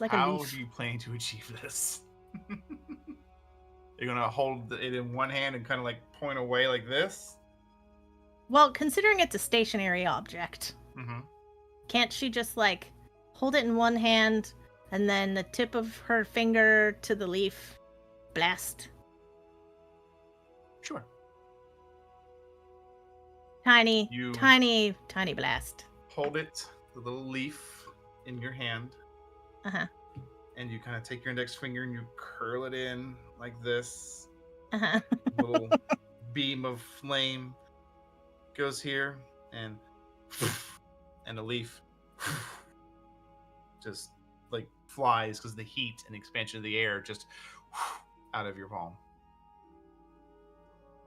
like a How leaf. do you plan to achieve this? You're gonna hold it in one hand and kind of like point away like this? Well, considering it's a stationary object, Mm-hmm. can't she just like hold it in one hand and then the tip of her finger to the leaf blast? Sure. Tiny blast. Hold it, the little leaf in your hand, Uh-huh. and you kind of take your index finger and you curl it in like this. Uh-huh. Little beam of flame goes here, and the leaf just like flies because the heat and expansion of the air just out of your palm.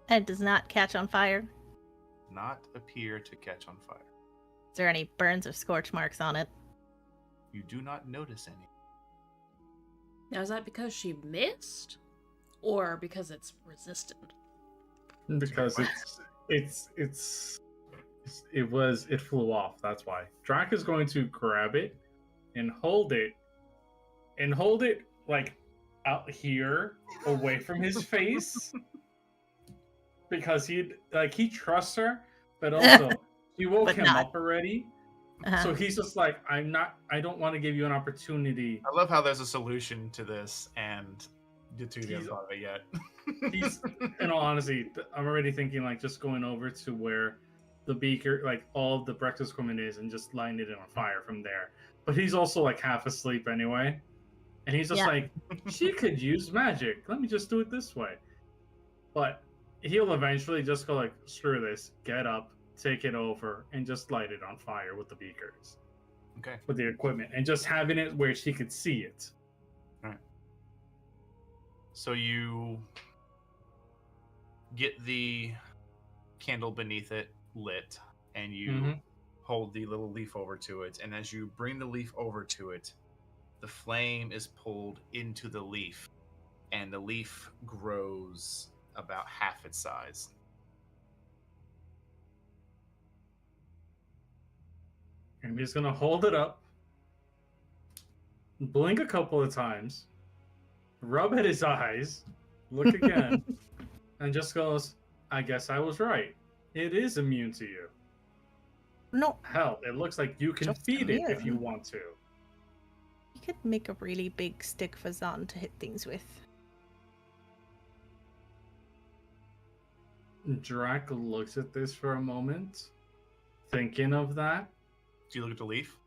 And it does not catch on fire. Not appear to catch on fire. Is there any burns or scorch marks on it? You do not notice any. Now, is that because she missed? Or because it's resistant? Because it flew off. That's why. Drac is going to grab it and hold it like out here away from his face because he trusts her, but also he woke But him not. up already. Uh-huh. So he's just like, I don't want to give you an opportunity. I love how there's a solution to this, and the two He's- haven't thought of it yet. He's, in all honesty, I'm already thinking like just going over to where the beaker, like all of the breakfast equipment is, and just lighting it on fire from there. But he's also like half asleep anyway, and he's just Yeah. like, she could use magic. Let me just do it this way. But he'll eventually just go like, screw this, get up, take it over, and just light it on fire with the beakers, Okay. with the equipment, and just having it where she could see it. So you get the candle beneath it lit, and you Mhm. hold the little leaf over to it. And as you bring the leaf over to it, the flame is pulled into the leaf, and the leaf grows about half its size. And he's gonna hold it up, blink a couple of times, rub at his eyes, look again, and just goes, I guess I was right. It is immune to you. No, Hell, it looks like you can Just feed it if you immune. want to. you could make a really big stick for Zahn to hit things with. Drac looks at this for a moment, thinking of that. Do you look at the leaf?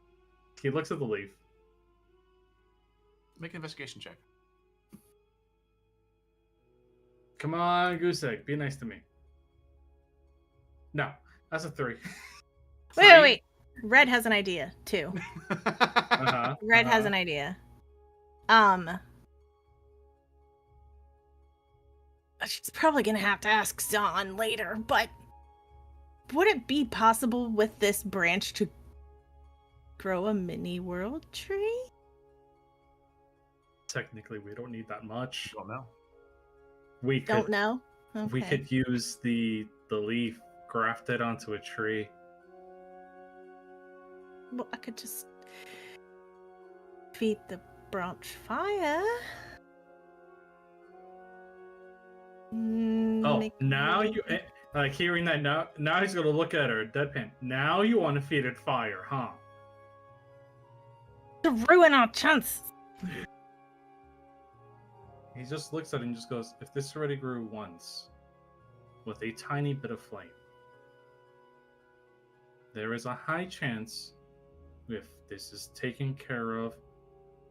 He looks at the leaf. Make an investigation check. Come on, goose egg, be nice to me. No, that's a 3. Wait. Red has an idea, too. Uh-huh. Red has uh-huh. an idea. She's probably gonna have to ask Zahn later, but would it be possible with this branch to grow a mini world tree? Technically, we don't need that much. Don't know. We Don't could know. Okay. we could use the leaf grafted onto a tree. Well, I could just feed the branch fire. Oh, Make now really you good- like hearing that now he's gonna look at her deadpan. Now you want to feed it fire, huh? to ruin our chances. He just looks at it and just goes, if this already grew once with a tiny bit of flame, there is a high chance if this is taken care of,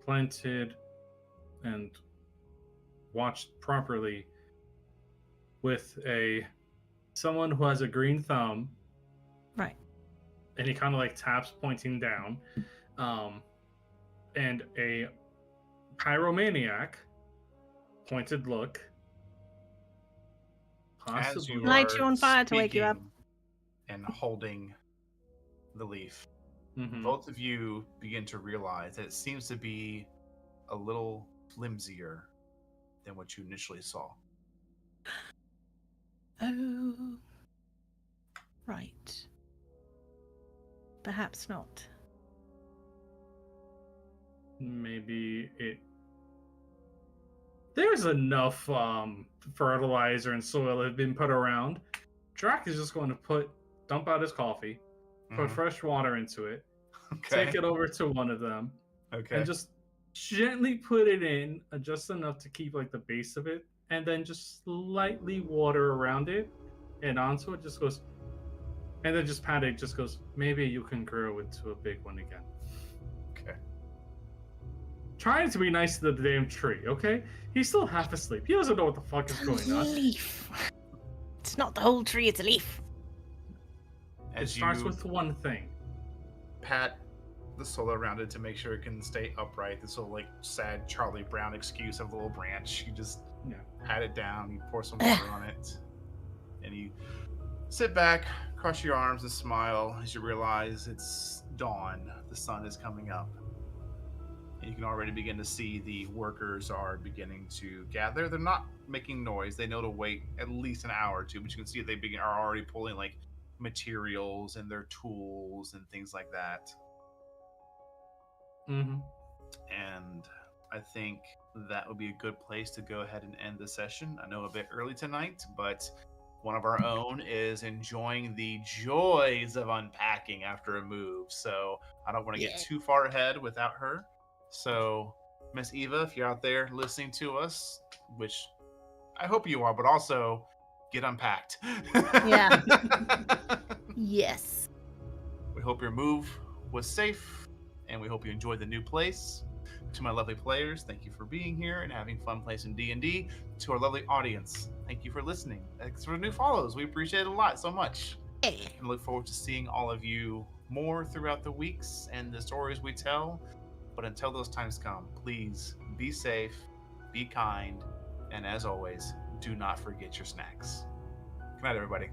planted, and watched properly with someone who has a green thumb. Right. And he kind of like taps pointing down. And a pyromaniac pointed look. As Possibly. you Light are you on fire to wake you up. speaking and holding the leaf, Mhm. both of you begin to realize that it seems to be a little flimsier than what you initially saw. Oh. Right. Perhaps not. Maybe it. There's enough fertilizer and soil that have been put around. Drac is just going to dump out his coffee, put Mhm. fresh water into it, Okay. take it over to one of them, Okay. and just gently put it in, just enough to keep like the base of it, and then just slightly water around it and onto it. Just goes, and then just pat it. Just goes. Maybe you can grow into a big one again. Okay. Trying to be nice to the damn tree, okay? He's still half asleep. He doesn't know what the fuck is going on. Leaf. It's not the whole tree, it's a leaf. It As starts you with one thing. pat the soil around it to make sure it can stay upright, this little like sad Charlie Brown excuse of the little branch, you just Yeah. pat it down, you pour some water on it, and you sit back, cross your arms, and smile as you realize it's dawn. The sun is coming up. And you can already begin to see the workers are beginning to gather. They're not making noise. They know to wait at least an hour or two, but you can see they are already pulling like materials and their tools and things like that. Mm-hmm. And I think that would be a good place to go ahead and end the session. I know a bit early tonight, but one of our own is enjoying the joys of unpacking after a move. So I don't want to get too far ahead without her. So, Miss Eva, if you're out there listening to us, which I hope you are, but also get unpacked. Yeah. Yes. We hope your move was safe, and we hope you enjoyed the new place. To my lovely players, thank you for being here and having fun playing some D&D. To our lovely audience, thank you for listening. Thanks for the new follows. We appreciate it a lot so much. Hey. And look forward to seeing all of you more throughout the weeks and the stories we tell. But until those times come, please be safe, be kind, and as always, do not forget your snacks. Good night, everybody.